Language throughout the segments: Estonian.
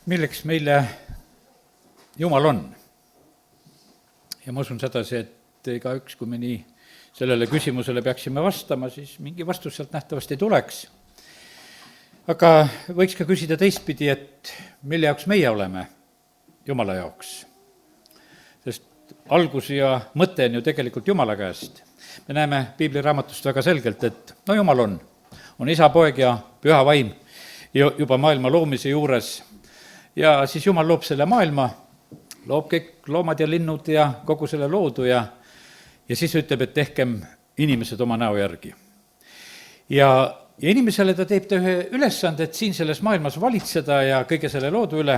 milleks meile Jumal on. Ja ma usun sedasi, et igaüks, kui me nii sellele küsimusele peaksime vastama, siis mingi vastus sealt nähtavasti tuleks. Aga võiks ka küsida teistpidi, et mille jaoks meie oleme Jumala jaoks. Sest algus ja mõte on ju tegelikult Jumala käest. Me näeme piibliraamatust väga selgelt, et no Jumal on isa, poeg ja püha vaim juba maailma loomise juures. Ja siis Jumal loob selle maailma, loob kõik loomad ja linnud ja kogu selle loodu ja siis ütleb, et tehkem inimesed oma näo järgi. Ja inimesele ta teeb ta ühe ülesande, et siin selles maailmas valitseda ja kõige selle loodu üle,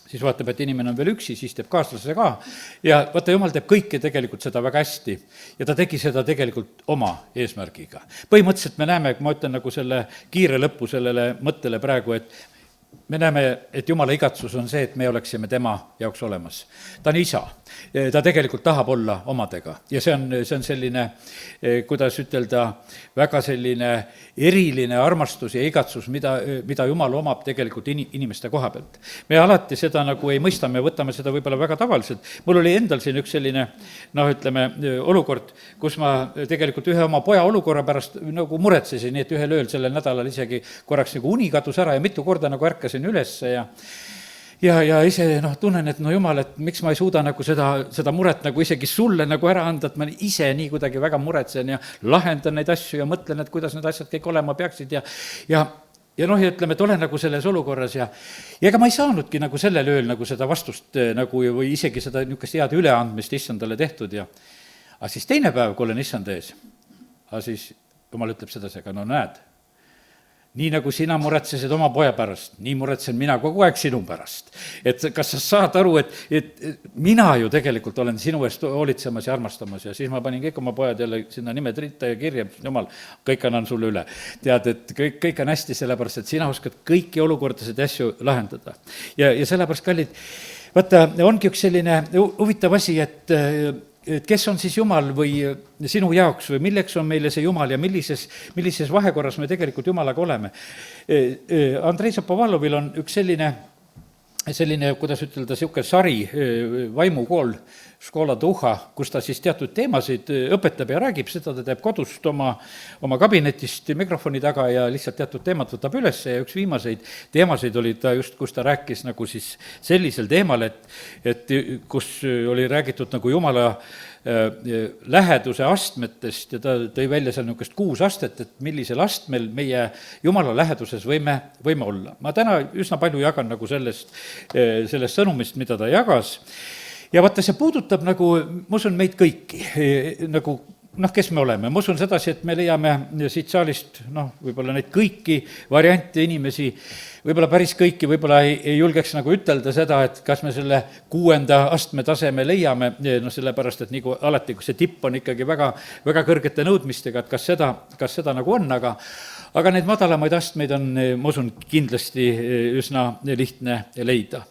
siis vaatab, et inimene on veel üksi, siis teeb kaaslase ka. Ja vaata, Jumal teeb kõike tegelikult seda väga hästi. Ja ta tegi seda tegelikult oma eesmärgiga. Põhimõtteliselt me näeme, ma ütlen nagu selle kiire lõppu sellele mõttele praegu, et me näeme, et Jumala igatsus on see, et me oleksime tema jaoks olemas. Ta on isa, ta tegelikult tahab olla omadega ja see on selline, kuidas ütelda, väga selline eriline armastus ja igatsus, mida Jumal omab tegelikult inimeste koha pealt. Me alati seda nagu ei mõista, me võtame seda võib-olla väga tavaliselt. Mul oli endal siin üks selline, olukord, kus ma tegelikult ühe oma poja olukorra pärast nagu muretsesin, nii et ühel ööl sellel nädalal isegi korraks nagu uni kadus ära ja mitu korda nagu ärkasin ülesse ja ise tunnen, et Jumal, et miks ma ei suuda nagu seda muret nagu isegi sulle nagu ära anda, et ma ise nii kuidagi väga muretsen ja lahendan neid asju ja mõtlen, et kuidas need asjad kõik olema peaksid ja ütleme, et olen nagu selles olukorras ja ega ma ei saanudki nagu sellel ööl nagu seda vastust nagu või isegi seda niisugust head üleandmist issandale tehtud aga siis teine päev, kui olen issand ees, siis Jumal ütleb sedasi, aga näed, nii nagu sina muretsesid oma poja pärast, nii muretsen mina kogu aeg sinu pärast. Et kas sa saad aru, et mina ju tegelikult olen sinu eest hoolitsemas ja armastamas ja siis ma panin kõik oma pojad jälle sinna nimed ritta ja kirja, Jumal, kõik annan sulle üle. Tead, et kõik on hästi sellepärast, et sina oskad kõiki olukordasid asju lahendada. Ja sellepärast, kallid, vaata, ongi üks selline huvitav asi, et kes on siis Jumal või sinu jaoks või milleks on meile see Jumal ja millises vahekorras me tegelikult Jumalaga oleme. Andrei Zapovalovil on üks selline, kuidas ütelda, niisugune sari, vaimukool, Škola Duha, kus ta siis teatud teemasid õpetab ja räägib, seda ta teeb kodust oma kabinetist mikrofoni taga ja lihtsalt teatud teemat võtab üles ja üks viimaseid teemasid oli ta just, kus ta rääkis nagu siis sellisel teemal, et kus oli räägitud nagu Jumala läheduse astmetest ja ta tõi välja seal niisugust 6 astet, et millisel astmel meie Jumala läheduses võime olla. Ma täna üsna palju jagan nagu sellest sõnumist, mida ta jagas. Ja vaata, see puudutab nagu, ma usun, meid kõiki, nagu kes me oleme. Ma usun sedasi, et me leiame siit saalist, võib-olla neid kõiki variante inimesi, võib-olla päris kõiki, võib-olla ei julgeks nagu ütelda seda, et kas me selle 6. astme taseme leiame, sellepärast, et nagu alati, kui see tipp on ikkagi väga, väga kõrgete nõudmistega, et kas seda nagu on, aga neid madalamaid astmeid on, ma usun, kindlasti üsna lihtne leida.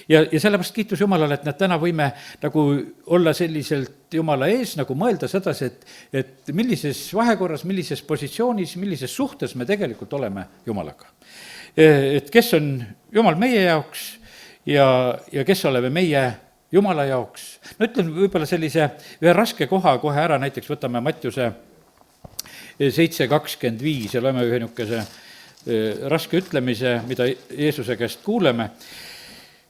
Ja sellepärast kiitus Jumalale, et täna võime nagu olla selliselt Jumala ees, nagu mõelda sedasi, et millises vahekorras, millises positsioonis, millises suhtes me tegelikult oleme Jumalaga. Et kes on Jumal meie jaoks ja kes oleme meie Jumala jaoks. Ütlen võib-olla sellise ühe raske koha kohe ära, näiteks võtame Mattiuse 7:25 ja loeme ühe niisuguse raske ütlemise, mida Jeesuse käest kuuleme,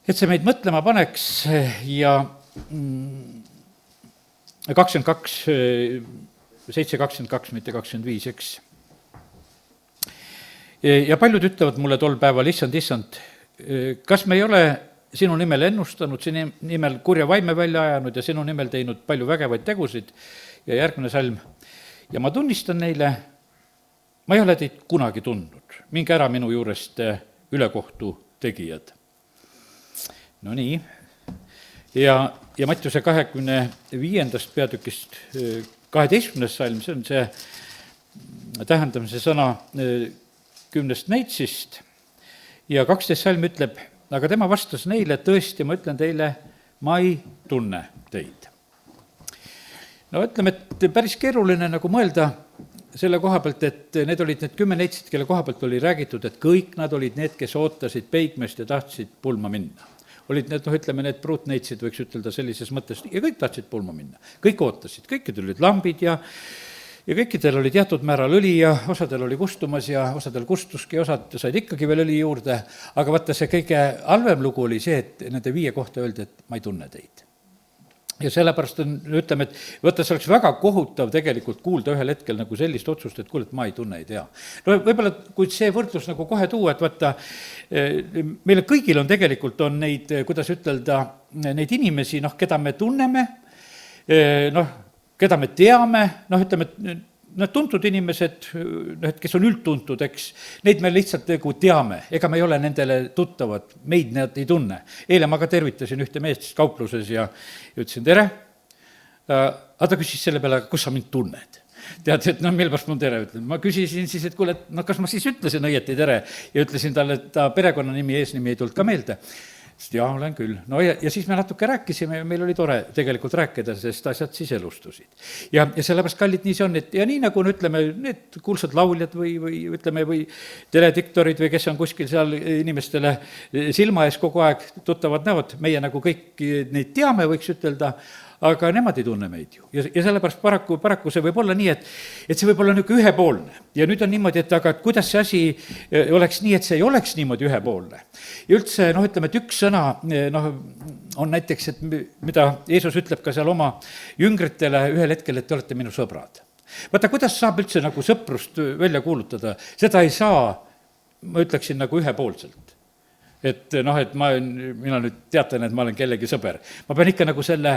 et see meid mõtlema paneks ja 7:22, mitte 25, eks. Ja paljud ütlevad mulle tol päeval, issand, kas me ei ole sinu nimel ennustanud, sinu nimel kurja vaime välja ajanud ja sinu nimel teinud palju vägevaid tegusid ja järgmine salm. Ja ma tunnistan neile, ma ei ole teid kunagi tundnud, minge ära minu juurest ülekohtu tegijad. No nii, ja Mattiuse 25. peatükist 12. salm, see on see tähendamise sõna 10 neitsist ja 12 salm ütleb, aga tema vastas neile, et tõesti, ma ütlen teile, ma ei tunne teid. No ütleme, et päris keeruline nagu mõelda, selle koha pealt, et need olid need 10 neitsit, kelle koha pealt oli räägitud, et kõik nad olid need, kes ootasid peigmeest ja tahtsid pulma minna. Olid need, ütleme, need pruutneitsid, võiks ütelda sellises mõttes, ja kõik tahtsid pulma minna. Kõik ootasid, kõikidel olid lambid ja kõikidel oli teatud määral õli ja osadel oli kustumas ja osadel kustuski, osad said ikkagi veel õli juurde, aga vaata, see kõige halvem lugu oli see, et nende 5 kohta öeldi, et ma ei tunne teid. Ja sellepärast on, ütleme, et vaata, see oleks väga kohutav tegelikult kuulda ühel hetkel nagu sellist otsust, et kuule, et ma ei tunne, ei tea. No võib-olla, kui see võrdlus nagu kohe tuua, et vaata, meile kõigil on tegelikult on neid, kuidas ütelda, neid inimesi, keda me tunneme, keda me teame, ütleme, et need tuntud inimesed, kes on üldtuntud, eks, neid me lihtsalt nagu teame, ega me ei ole nendele tuttavad, meid nad ei tunne. Eile ma ka tervitasin ühte meest kaupluses ja ütlesin tere, aga ta küsis selle peale, kus sa mind tunned? Tead, et millest ma tere ütlen. Ma küsisin siis, et kuule, kas ma siis ütlesin õieti tere ja ütlesin talle, et ta perekonnanimi, eesnimi ei tulnud ka meelde. Jaa, olen küll. No ja siis me natuke rääkisime ja meil oli tore tegelikult rääkida, sest asjad siis elustusid. Ja sellepärast, kallid, nii see on, et ja nii nagu ütleme, need kuulsad lauljad või ütleme, või telediktorid või kes on kuskil seal inimestele silma ees kogu aeg tuttavad näod, meie nagu kõik neid teame, võiks ütelda, aga nemad ei tunne meid ju. Ja sellepärast paraku see võib olla nii, et see võib olla niisugune ühepoolne. Ja nüüd on niimoodi, et aga kuidas see asi oleks nii, et see ei oleks niimoodi ühepoolne. Ja üldse, ütleme, et üks sõna, on näiteks, et mida Jeesus ütleb ka seal oma jüngritele ühel hetkel, et te olete minu sõbrad. Vaata, kuidas saab üldse nagu sõprust välja kuulutada, seda ei saa, ma ütleksin, nagu ühepoolselt. Et mina nüüd teatan, et ma olen kellegi sõber. Ma pean ikka nagu selle,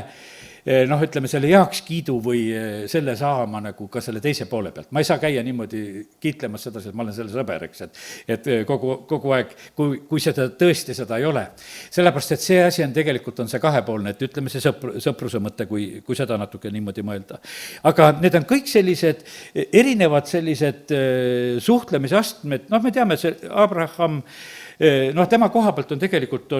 ütleme, selle heakskiidu või selle saama nagu ka selle teise poole pealt. Ma ei saa käia niimoodi kiitlemas seda, et ma olen selle sõber, eks, et kogu aeg, kui seda tõesti seda ei ole. Sellepärast, et see asi on tegelikult on see kahepoolne, et ütleme see sõpruse mõte, kui seda natuke niimoodi mõelda. Aga need on kõik sellised erinevad sellised suhtlemise astmed, me teame, see Abraham, tema koha pealt on tegelikult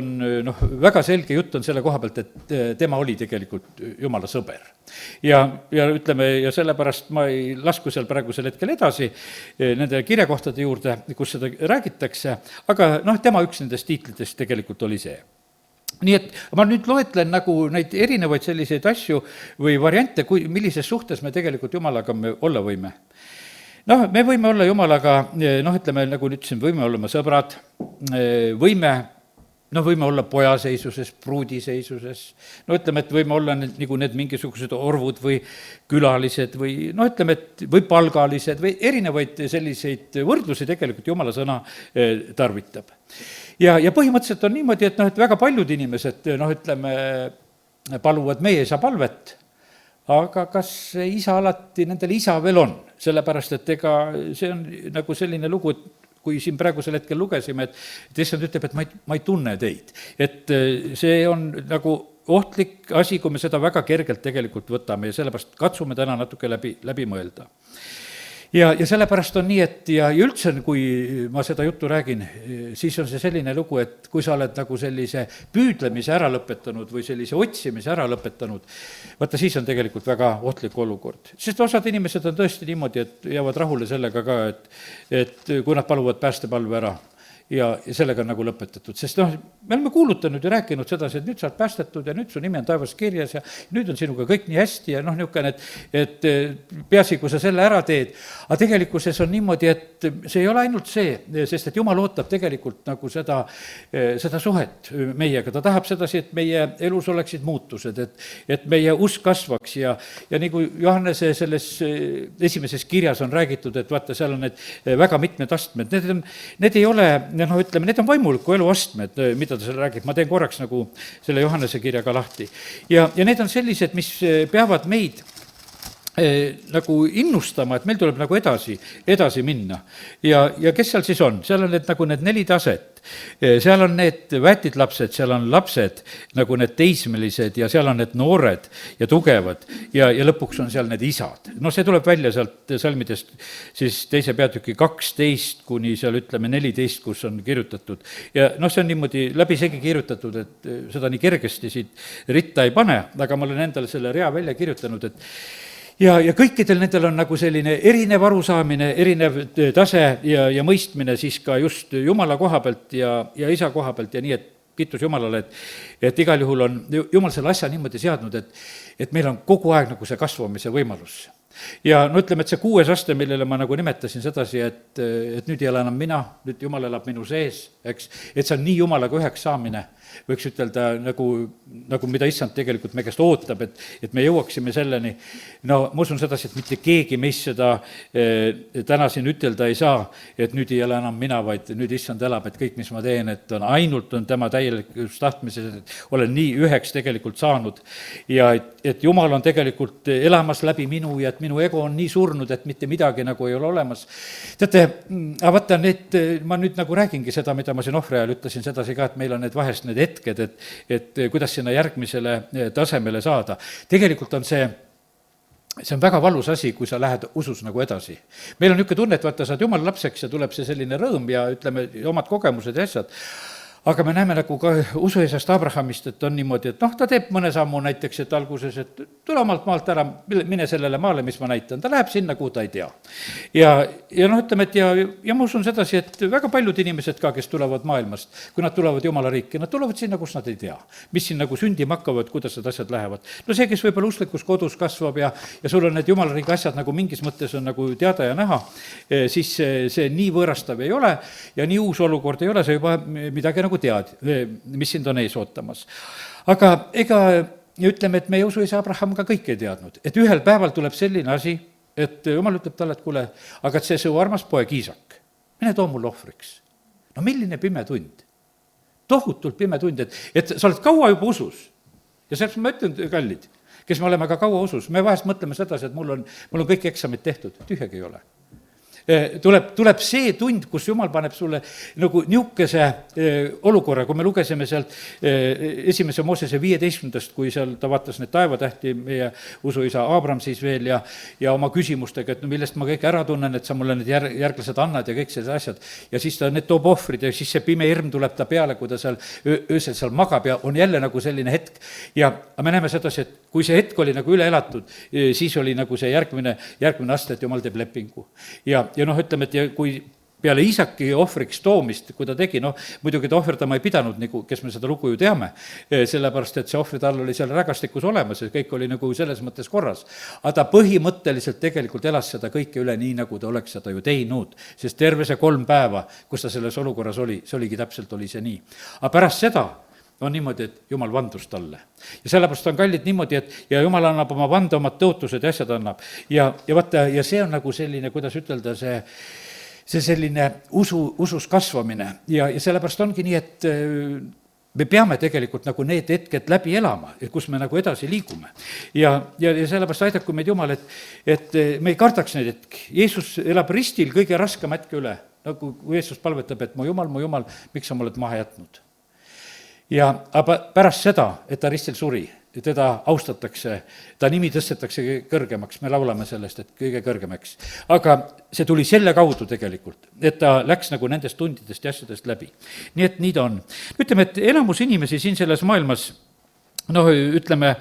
väga selge jutt on selle koha pealt, et tema oli tegelikult Jumala sõber. Ja ütleme, ja sellepärast ma ei lasku seal praegusel hetkel edasi nende kirjakohtade juurde, kus seda räägitakse, aga tema üks nendest tiitlitest tegelikult oli see. Nii et ma nüüd loetlen nagu neid erinevaid selliseid asju või variante, millises suhtes me tegelikult Jumalaga me olla võime. Me võime olla Jumalaga, ütleme, nagu ütlesin, võime olla sõbrad, võime olla pojaseisuses, pruudiseisuses, ütleme, et võime olla nagu need mingisugused orvud või külalised või ütleme, et või palgalised või erinevaid selliseid võrdlusi tegelikult Jumala sõna tarvitab. Ja põhimõtteliselt on niimoodi, et väga paljud inimesed, ütleme, paluvad meie isa palvet, aga kas isa alati nendel isa veel on? Sellepärast, et ega see on nagu selline lugu, et kui siin praegusel hetkel lugesime, et issand ütleb, et ma ei tunne teid. Et see on nagu ohtlik asi, kui me seda väga kergelt tegelikult võtame ja sellepärast katsume täna natuke läbi mõelda. Ja sellepärast on nii, et ja üldse, kui ma seda juttu räägin, siis on see selline lugu, et kui sa oled nagu sellise püüdlemise ära lõpetanud või sellise otsimise ära lõpetanud, vaata siis on tegelikult väga ohtlik olukord. Sest osad inimesed on tõesti niimoodi, et jäävad rahule sellega ka, et kui nad paluvad päästepalve ära, ja sellega on nagu lõpetatud, sest me oleme kuulutanud ja rääkinud sedasi, et nüüd sa oled päästetud ja nüüd su nimi on taevas kirjas ja nüüd on sinuga kõik nii hästi ja niisugune, et peaasi, kui sa selle ära teed. Aga tegelikkuses on niimoodi, et see ei ole ainult see, sest et Jumal ootab tegelikult nagu seda suhet meiega. Ta tahab sedasi, et meie elus oleksid muutused, et meie usk kasvaks ja nagu Johannese selles esimeses kirjas on räägitud, et vaata, seal on need väga mitmed astmed, need ei ole ütleme, need on vaimuliku elu astmed, mida ta seal räägib, ma teen korraks nagu selle Johannese kirja ka lahti. Ja need on sellised, mis peavad meid nagu innustama, et meil tuleb nagu edasi minna. Ja kes seal siis on? Seal on nagu need 4 taset. Seal on need väetid lapsed, seal on lapsed, nagu need teismelised ja seal on need noored ja tugevad ja lõpuks on seal need isad. See tuleb välja sealt salmidest siis 2. peatüki 12 kuni seal ütleme 14, kus on kirjutatud. Ja see on niimoodi läbisegi kirjutatud, et seda nii kergesti siit ritta ei pane, aga ma olen endale selle rea välja kirjutanud, ja kõikidel nendel on nagu selline erinev arusaamine, erinev tase ja mõistmine siis ka just Jumala koha pealt ja Isa koha pealt ja nii, et kiitus Jumalale, et igal juhul on Jumal selle asja niimoodi seadnud, et meil on kogu aeg nagu see kasvamise võimalus. Ja no ütleme, et see 6. aste, millele ma nagu nimetasin sedasi, et nüüd ei ole enam mina, nüüd Jumal elab minu sees, eks, et see on nii Jumalaga üheks saamine, võiks ütelda nagu mida Issand tegelikult me käest ootab, et me jõuaksime selleni. No ma usun sedasi, et mitte keegi meist seda täna siin ütelda ei saa, et nüüd ei ole enam mina, vaid nüüd Issand elab, et kõik, mis ma teen, et on ainult on tema täielikus tahtmises, et olen nii üheks tegelikult saanud ja et Jumal on tegelikult elamas läbi minu ja et minu ego on nii surnud, et mitte midagi nagu ei ole olemas. Teate, vaata ma nüüd nagu räägingi seda, mida ma siin ohvri ajal ütlesin sedasi ka, et meil on need vahest need hetked, et kuidas sinna järgmisele tasemele saada. Tegelikult on see on väga valus asi, kui sa lähed usus nagu edasi. Meil on niisugune tunne, et vaata, saad Jumala lapseks ja tuleb see selline rõõm ja ütleme, omad kogemused ja asjad, aga me näeme nagu ka usuisast Abrahamist, et on niimoodi, et ta teeb mõne sammu näiteks, et alguses, et tule omalt maalt ära, mine sellele maale, mis ma näitan, ta läheb sinna, kuhu ta ei tea. Ja ütleme, et ja ma usun sedasi, et väga paljud inimesed ka, kes tulevad maailmast, kui nad tulevad Jumala riiki, nad tulevad sinna, kus nad ei tea, mis siin nagu sündima hakkavad, kuidas need asjad lähevad. No see, kes võib-olla usklikus kodus kasvab ja sul on need Jumala riigi asjad nagu mingis mõttes on nagu teada ja näha, siis see nii võõrastav ei ole ja nii uus olukord ei ole, see juba midagi nagu tead, mis sind on ees ootamas. Aga ütleme, et meie usuisa Abraham ka kõike ei teadnud, et ühel päeval tuleb selline asi, et Jumal ütleb talle, et kuule, aga et see su armas poeg Iisak, mine too mulle ohvriks. No milline pime tund, tohutult pime tund, et sa oled kaua juba usus ja selleks ma ütlen, kallid, kes me oleme ka kaua usus, me vahest mõtleme sedasi, et mul on kõik eksamid tehtud, tühjagi ei ole. Tuleb see tund, kus Jumal paneb sulle nagu niisuguse olukorra, kui me lugesime sealt esimese Moosese 15, kui seal ta vaatas need taevatähti, meie usuisa Abraham siis veel ja oma küsimustega, et no millest ma kõik ära tunnen, et sa mulle need järglased annad ja kõik sellised asjad. Ja siis ta need toob ohvrid ja siis see pime hirm tuleb ta peale, kui ta seal öösel seal magab ja on jälle nagu selline hetk. Ja me näeme sedasi, et kui see hetk oli nagu üle elatud, siis oli nagu see järgmine aste, et Jumal teeb lepingu. Ja ütleme, et kui peale Iisaki ohvriks toomist, kui ta tegi, muidugi ta ohverdama ei pidanud, nagu kes me seda lugu ju teame, sellepärast, et see ohvritall oli seal rägastikus olemas ja kõik oli nagu selles mõttes korras. Aga ta põhimõtteliselt tegelikult elas seda kõike üle nii, nagu ta oleks seda ju teinud, sest terve see 3 päeva, kus ta selles olukorras oli, see oligi täpselt, oli see nii. Aga pärast seda on niimoodi, et Jumal vandus talle. Ja sellepärast on kallid niimoodi, et ja Jumal annab oma vande, omad tõotused ja asjad annab. Ja vaata, ja see on nagu selline, kuidas ütelda, see selline usus kasvamine. Ja sellepärast ongi nii, et me peame tegelikult nagu need hetked läbi elama, kus me nagu edasi liigume. Ja sellepärast aidaku meid Jumal, et me ei kardaks neid hetki. Jeesus elab ristil kõige raskema hetke üle. Nagu kui Jeesus palvetab, et mu Jumal, miks sa oled maha jätnud? Ja pärast seda, et ta ristil suri, teda austatakse, ta nimi tõstetakse kõrgemaks, me laulame sellest, et kõige kõrgemaks. Aga see tuli selle kaudu tegelikult, et ta läks nagu nendest tundidest ja asjadest läbi. Nii et nii ta on. Ütleme, et enamus inimesi siin selles maailmas, ütleme,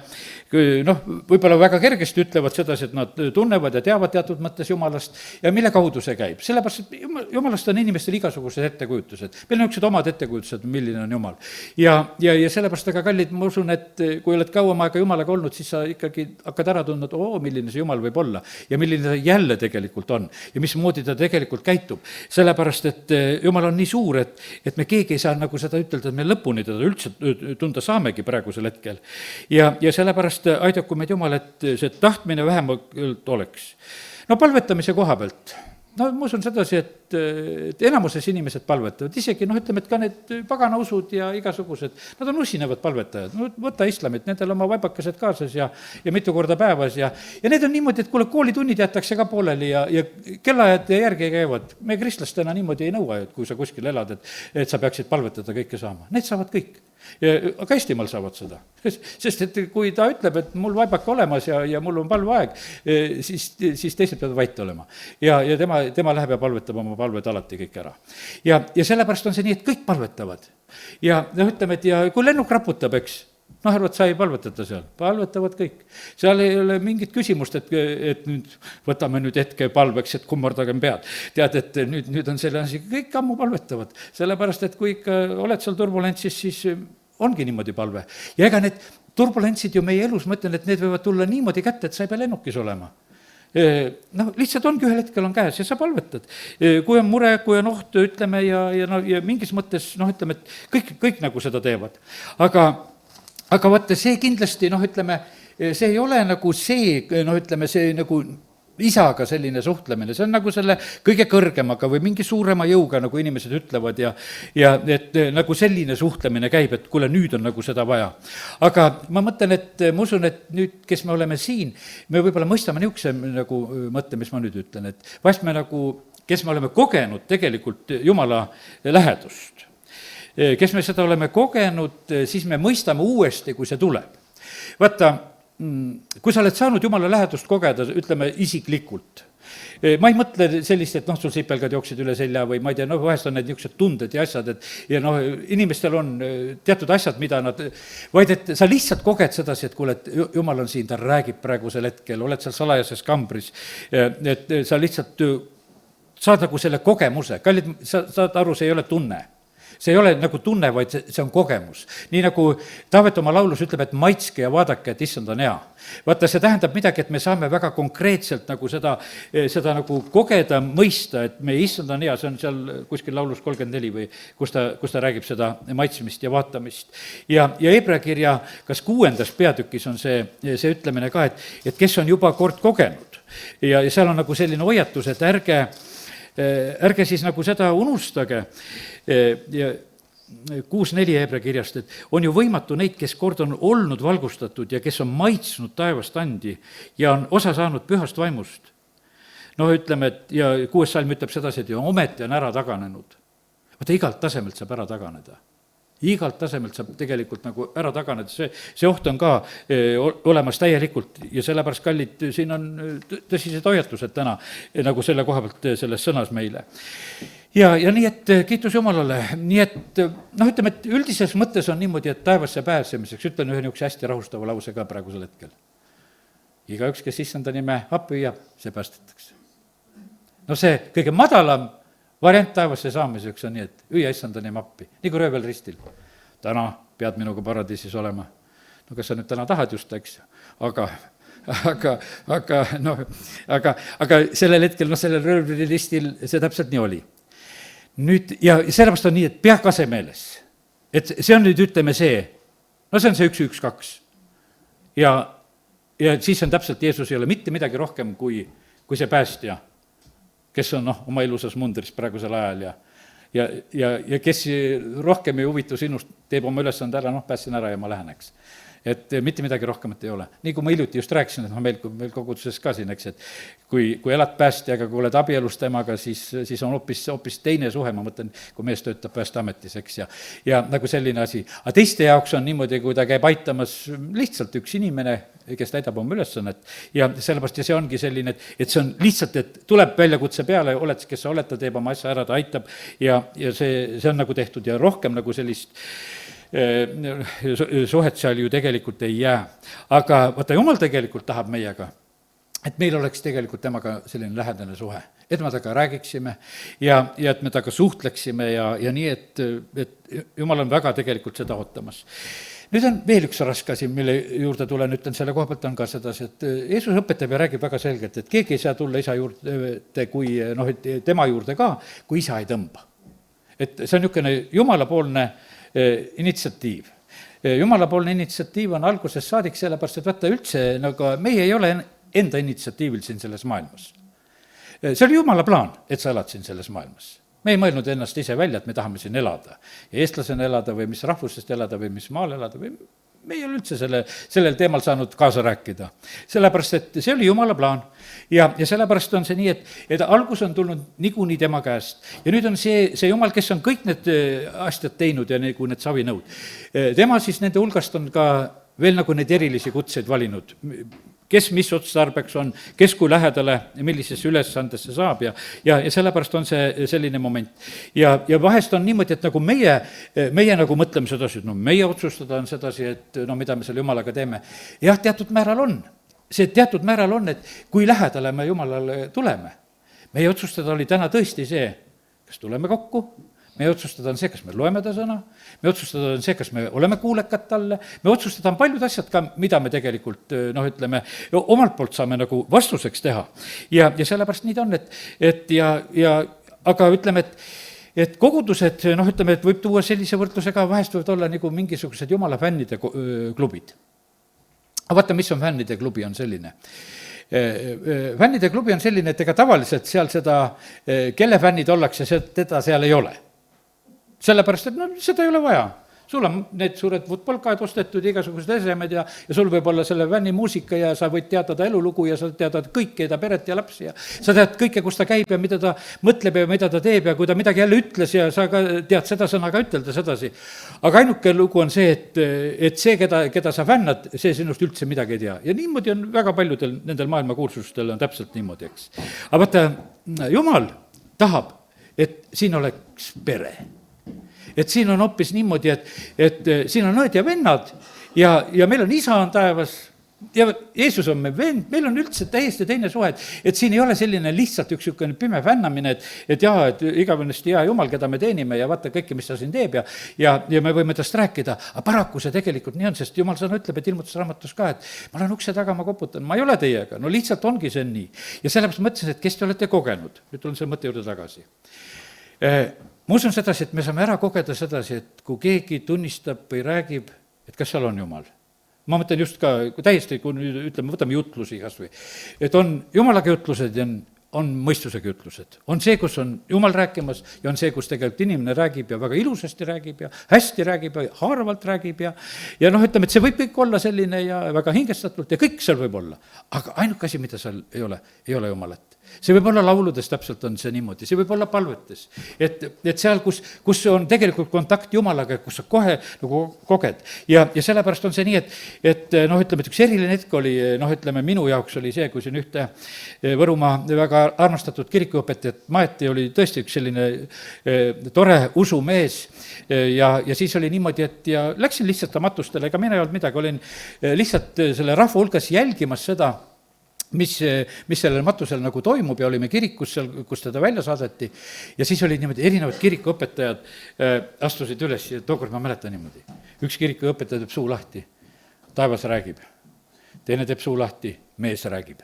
võib-olla väga kergesti ütlevad sedasi, et nad tunnevad ja teavad teatud mõttes Jumalast ja mille kaudu see käib. Sellepärast, et Jumalast on inimestel igasugused ettekujutused. Meil on niisugused omad ettekujutused, milline on Jumal. Ja sellepärast, aga kallid, ma usun, et kui oled kauem aega Jumalaga olnud, siis sa ikkagi hakkad ära tundnud, milline see Jumal võib olla ja milline ta jälle tegelikult on ja mismoodi ta tegelikult käitub. Sellepärast, et Jumal on nii suur, et me keegi ei saa nagu seda ütelda, et me lõpuni teda üldse tunda saamegi praegusel hetkel. Ja sellepärast aidaku meid Jumal, et see tahtmine vähemalt oleks. Palvetamise koha pealt. Ma usun sedasi, et enamuses inimesed palvetavad, isegi ütleme, et ka need paganausud ja igasugused, nad on usinevad palvetajad, võta islamit, nendel oma vaibakesed kaasas ja mitu korda päevas ja need on niimoodi, et kuule, koolitunnid jätakse ka pooleli ja kellaajad järgi käivad. Me kristlastena niimoodi ei nõua, et kui sa kuskil elad, et sa peaksid palvetada kõike saama, need saavad kõik. Aga Eestimaal saavad seda, sest et kui ta ütleb, et mul vaibake olemas ja mul on palveaeg, siis teised peavad vait olema. Ja tema läheb ja palvetab oma palved alati kõik ära. Ja sellepärast on see nii, et kõik palvetavad. Ja ütleme, et ja kui lennuk raputab, eks, noh, arvad, sa ei palvetata seal, palvetavad kõik. seal ei ole mingit küsimust, et nüüd võtame nüüd hetke palveks, et kummardagem pead. tead, et nüüd on selle asi, kõik ammu palvetavad, sellepärast et kui ikka oled seal turbulentsis, siis ongi niimoodi palve. ja ega need turbulentsid ju meie elus, ma ütlen, et need võivad tulla niimoodi kätte, et sa ei pea lennukis olema. Noh, lihtsalt ongi, ühel hetkel on käes ja sa palvetad. Kui on mure, kui on oht, ütleme, ja mingis mõttes, noh, ütleme, et kõik nagu seda teevad. Aga vaata, see kindlasti, noh, ütleme, see ei ole nagu see, noh, ütleme, see nagu isaga selline suhtlemine, see on nagu selle kõige kõrgemaga või mingi suurema jõuga, nagu inimesed ütlevad, ja et nagu selline suhtlemine käib, et kuule, nüüd on nagu seda vaja. Aga ma mõtlen, et ma usun, et nüüd, kes me oleme siin, me võib-olla mõistame niisuguse nagu mõtte, mis ma nüüd ütlen, et vahest me nagu, kes me oleme kogenud tegelikult Jumala lähedust, kes me seda oleme kogenud, siis me mõistame uuesti, kui see tuleb. Vaata, kui sa oled saanud Jumala lähedust kogeda, ütleme isiklikult, ma ei mõtle sellist, et noh, sul sipelgad jooksid üle selja või ma ei tea, noh, vahest on need niisugused tunded ja asjad, et ja noh, inimestel on teatud asjad, mida nad, vaid et sa lihtsalt koged sedasi, et kuule, et Jumal on siin, ta räägib praegusel hetkel, oled seal salajases kambris, et sa lihtsalt saad nagu selle kogemuse, kallid, sa saad aru, see ei ole tunne. See ei ole nagu tunne, vaid see on kogemus. Nii nagu Taavet oma laulus ütleb, et maitske ja vaadake, et issand on hea. Vaata, see tähendab midagi, et me saame väga konkreetselt nagu seda nagu kogeda, mõista, et meie issand on hea, see on seal kuskil laulus 34 või kus ta räägib seda maitsmist ja vaatamist. Ja Hebra kirja kas 6. peatükis on see ütlemine ka, et kes on juba kord kogenud. Ja seal on nagu selline hoiatus, et ärge siis nagu seda unustage. Ja 6.4 Hebra kirjast, et on ju võimatu neid, kes kord on olnud valgustatud ja kes on maitsnud taevast andi ja on osa saanud pühast vaimust. No ütleme, et ja 6. salm ütleb sedasi, et ometi on ära taganenud. Vaata, igalt tasemelt saab ära taganeda. Igalt tasemelt saab tegelikult nagu ära taganeda, see oht on ka olemas täielikult ja sellepärast, kallid, siin on tõsised hoiatused täna nagu selle koha pealt selles sõnas meile. Ja nii, et kiitus Jumalale, nii et noh, ütleme, et üldises mõttes on niimoodi, et taevasse pääsemiseks, ütlen ühe niisuguse hästi rahustava lause ka praegusel hetkel. Igaüks, kes issanda nime appi hüüab, see päästetakse. No see kõige madalam variant taevasse saamiseks on nii, et hüüa issanda nime appi, nii kui röövel ristil. Täna pead minuga paradiisis olema. No kas sa nüüd täna tahad just, eks? Aga sellel hetkel, noh, sellel röövel ristil see täpselt nii oli. Nüüd, ja sellepärast on nii, et pea kase meeles. Et see on nüüd, ütleme see, no see on see 112. Ja siis on täpselt, Jeesus ei ole mitte midagi rohkem kui see päästja, kes on oma ilusas mundris praegusel ajal ja kes rohkem ei huvitu sinust, teeb oma ülesande ära, päästsin ära ja ma lähen, eks. Et mitte midagi rohkemat ei ole. Nii kui ma hiljuti just rääkisin, et meil koguduses ka siin, eks, et kui elad päästjaga, kui oled abielus temaga, siis on hoopis teine suhe, ma mõtlen, kui mees töötab päästeametis, eks, ja nagu selline asi. Aga teiste jaoks on niimoodi, kui ta käib aitamas lihtsalt üks inimene, kes täidab oma ülesannet ja sellepärast ja see ongi selline, et see on lihtsalt, et tuleb väljakutse peale, oled, kes sa oled, ta teeb oma asja ära, ta aitab ja see on nagu tehtud ja rohkem nagu sellist suhet seal ju tegelikult ei jää. Aga vaata, Jumal tegelikult tahab meiega, et meil oleks tegelikult temaga selline lähedane suhe, et me temaga räägiksime ja et me temaga suhtleksime ja nii, et Jumal on väga tegelikult seda ootamas. Nüüd on veel üks raske asi, mille juurde tulen, ütlen selle koha pealt on ka sedasi, et Jeesus õpetab ja räägib väga selgelt, et keegi ei saa tulla isa juurde, kui tema juurde ka, kui isa ei tõmba. Et see on niisugune jumalapoolne initsiatiiv. Jumalapoolne initsiatiiv on algusest saadik, sellepärast, et vaata üldse, nagu meie ei ole enda initsiatiivil siin selles maailmas. See oli Jumala plaan, et sa elad siin selles maailmas. Me ei mõelnud ennast ise välja, et me tahame siin elada. Eestlasena elada või mis rahvusest elada või mis maal elada või me ei ole üldse sellel teemal saanud kaasa rääkida. Sellepärast, et see oli Jumala plaan ja sellepärast on see nii, et algus on tulnud niikuinii tema käest. Ja nüüd on see Jumal, kes on kõik need asjad teinud ja nagu need savinõud. Tema siis nende hulgast on ka veel nagu neid erilisi kutseid valinud. kes mis otstarbeks on, kes kui lähedale, millisesse ülesandesse saab ja sellepärast on see selline moment. ja vahest on niimoodi, et nagu meie nagu mõtleme sedasi, et no meie otsustada on sedasi, et no mida me selle Jumalaga teeme. jah, teatud määral on. See teatud määral on, et kui lähedale me Jumalale tuleme. Meie otsustada oli täna tõesti see, kas tuleme kokku, meie otsustada on see, kas me loeme ta sõna, me otsustada on see, kas me oleme kuulekad talle, me otsustada on paljud asjad ka, mida me tegelikult ütleme, omalt poolt saame nagu vastuseks teha. Ja sellepärast nii ta on, aga ütleme, et kogudused, ütleme, et võib tuua sellise võrdlusega, vahest võivad olla nagu mingisugused jumala fännide klubid. Aga vaata, mis on fännide klubi, on selline. Fännide klubi on selline, et ega tavaliselt seal seda, kelle fännid ollakse, teda seal ei ole. Sellepärast, et seda ei ole vaja. Sul on need suured futbolkaed ostetud, igasugused esemed ja sul võib olla selle fänni muusika ja sa võid teada ta elulugu ja sa tead kõike, ta peret ja lapsi ja sa tead kõike, kus ta käib ja mida ta mõtleb ja mida ta teeb ja kui ta midagi jälle ütles ja sa ka tead seda sõna ka ütelda sedasi. Aga ainuke lugu on see, et see, keda sa fännad, see sinust üldse midagi ei tea. Ja niimoodi on väga paljudel nendel maailmakuursustel on täpselt niimoodi, eks. Aga vaata, Jumal tahab, et siin oleks pere. Et siin on hoopis niimoodi, et siin on õed ja vennad ja meil on isa on taevas ja Jeesus on meie vend, meil on üldse täiesti teine suhe, et siin ei ole selline lihtsalt üks pime fännamine, et igavõnesti hea Jumal, keda me teenime ja vaata kõike, mis ta siin teeb ja me võime tast rääkida, aga paraku see tegelikult nii on, sest Jumal sõna ütleb, et ilmutusraamatus ka, et ma olen ukse taga, ma koputan, ma ei ole teiega, no lihtsalt ongi see nii. Ja sellepärast mõtlesin, et kes te olete kogenud, nüüd tulen selle mõtte juurde tagasi. Ma usun sedasi, et me saame ära kogeda sedasi, et kui keegi tunnistab või räägib, et kas seal on Jumal. Ma mõtlen just ka täiesti, kui ütleme, võtame jutlusi kas või, et on Jumalaga jutlused ja on mõistusega jutlused. On see, kus on Jumal rääkimas ja on see, kus tegelikult inimene räägib ja väga ilusasti räägib ja hästi räägib ja haaravalt räägib ja ütleme, et see võib kõik olla selline ja väga hingestatult ja kõik seal võib olla. Aga ainuke asi, mida seal ei ole Jumalat. See võib olla lauludes, täpselt on see niimoodi, see võib olla palvetes, et seal, kus on tegelikult kontakt Jumalaga, kus sa kohe nagu koged. Ja sellepärast on see nii, et ütleme, et üks eriline hetk oli, ütleme, minu jaoks oli see, kui siin ühte Võrumaa väga armastatud kirikuõpetajat Maeti oli tõesti üks selline tore usumees ja siis oli niimoodi, et ja läksin lihtsalt matustele, ega mina ei olnud midagi, olin lihtsalt selle rahva hulgas jälgimas seda, mis sellel matusel nagu toimub ja olime kirikus seal, kus teda välja saadeti ja siis oli niimoodi, erinevad kirikuõpetajad astusid üles ja tookord ma mäletan niimoodi. Üks kirikuõpetaja teeb suu lahti, taevas räägib, teine teeb suu lahti, mees räägib.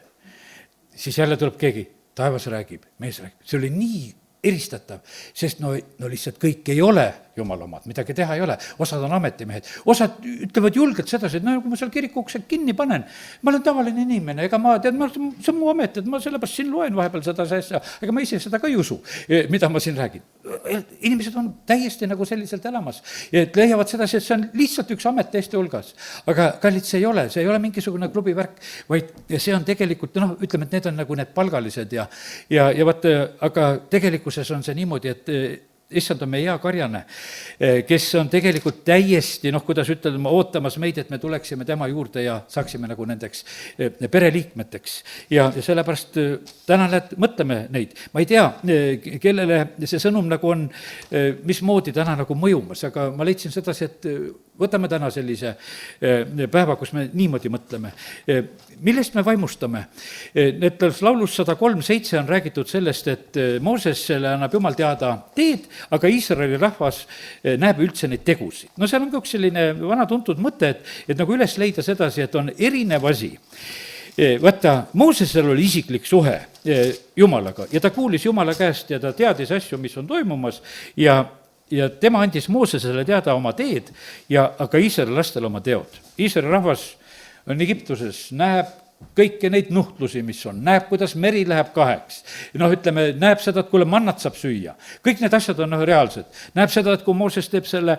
Siis jälle tuleb keegi, taevas räägib, mees räägib, see oli nii eristatav, sest no lihtsalt kõik ei ole Jumala omad, midagi teha ei ole, osad on ametimehed, osad ütlevad julgelt sedasi, et kui ma seal kiriku ukse kinni panen, ma olen tavaline inimene, ega ma tean, see on mu amet, et ma sellepärast siin loen vahepeal seda asja, ega ma ise seda ka ei usu, mida ma siin räägin. Inimesed on täiesti nagu selliselt elamas, et leiavad sedasi, et see on lihtsalt üks amet teiste hulgas, aga kallid, see ei ole mingisugune klubivärk, vaid see on tegelikult, ütleme, et need on nagu need palgalised ja vaata, aga tegelikkuses on see niimoodi, et issand on meie hea karjane, kes on tegelikult täiesti, kuidas ütelda, ootamas meid, et me tuleksime tema juurde ja saaksime nagu nendeks pereliikmeteks. Ja sellepärast täna mõtleme neid. Ma ei tea, kellele see sõnum nagu on, mismoodi täna nagu mõjumas, aga ma leidsin sedasi, et võtame täna sellise päeva, kus me niimoodi mõtleme. Millest me vaimustame? Laulus 103:7 on räägitud sellest, et Moosesele annab Jumal teada teed, aga Iisraeli rahvas näeb üldse neid tegusid. Seal on ka üks selline vana tuntud mõte, et nagu üles leida sedasi, et on erinev asi. Vaata, Moosesel oli isiklik suhe Jumalaga ja ta kuulis Jumala käest ja ta teadis asju, mis on toimumas ja tema andis Moosesele teada oma teed aga Iisraeli lastel oma teod. Iisraeli rahvas on Egiptuses, näeb kõiki neid nuhtlusi, mis on, näeb, kuidas meri läheb kaheks. Ütleme, näeb seda, et kuule, mannat saab süüa. Kõik need asjad on reaalsed. Näeb seda, et kui Mooses teeb selle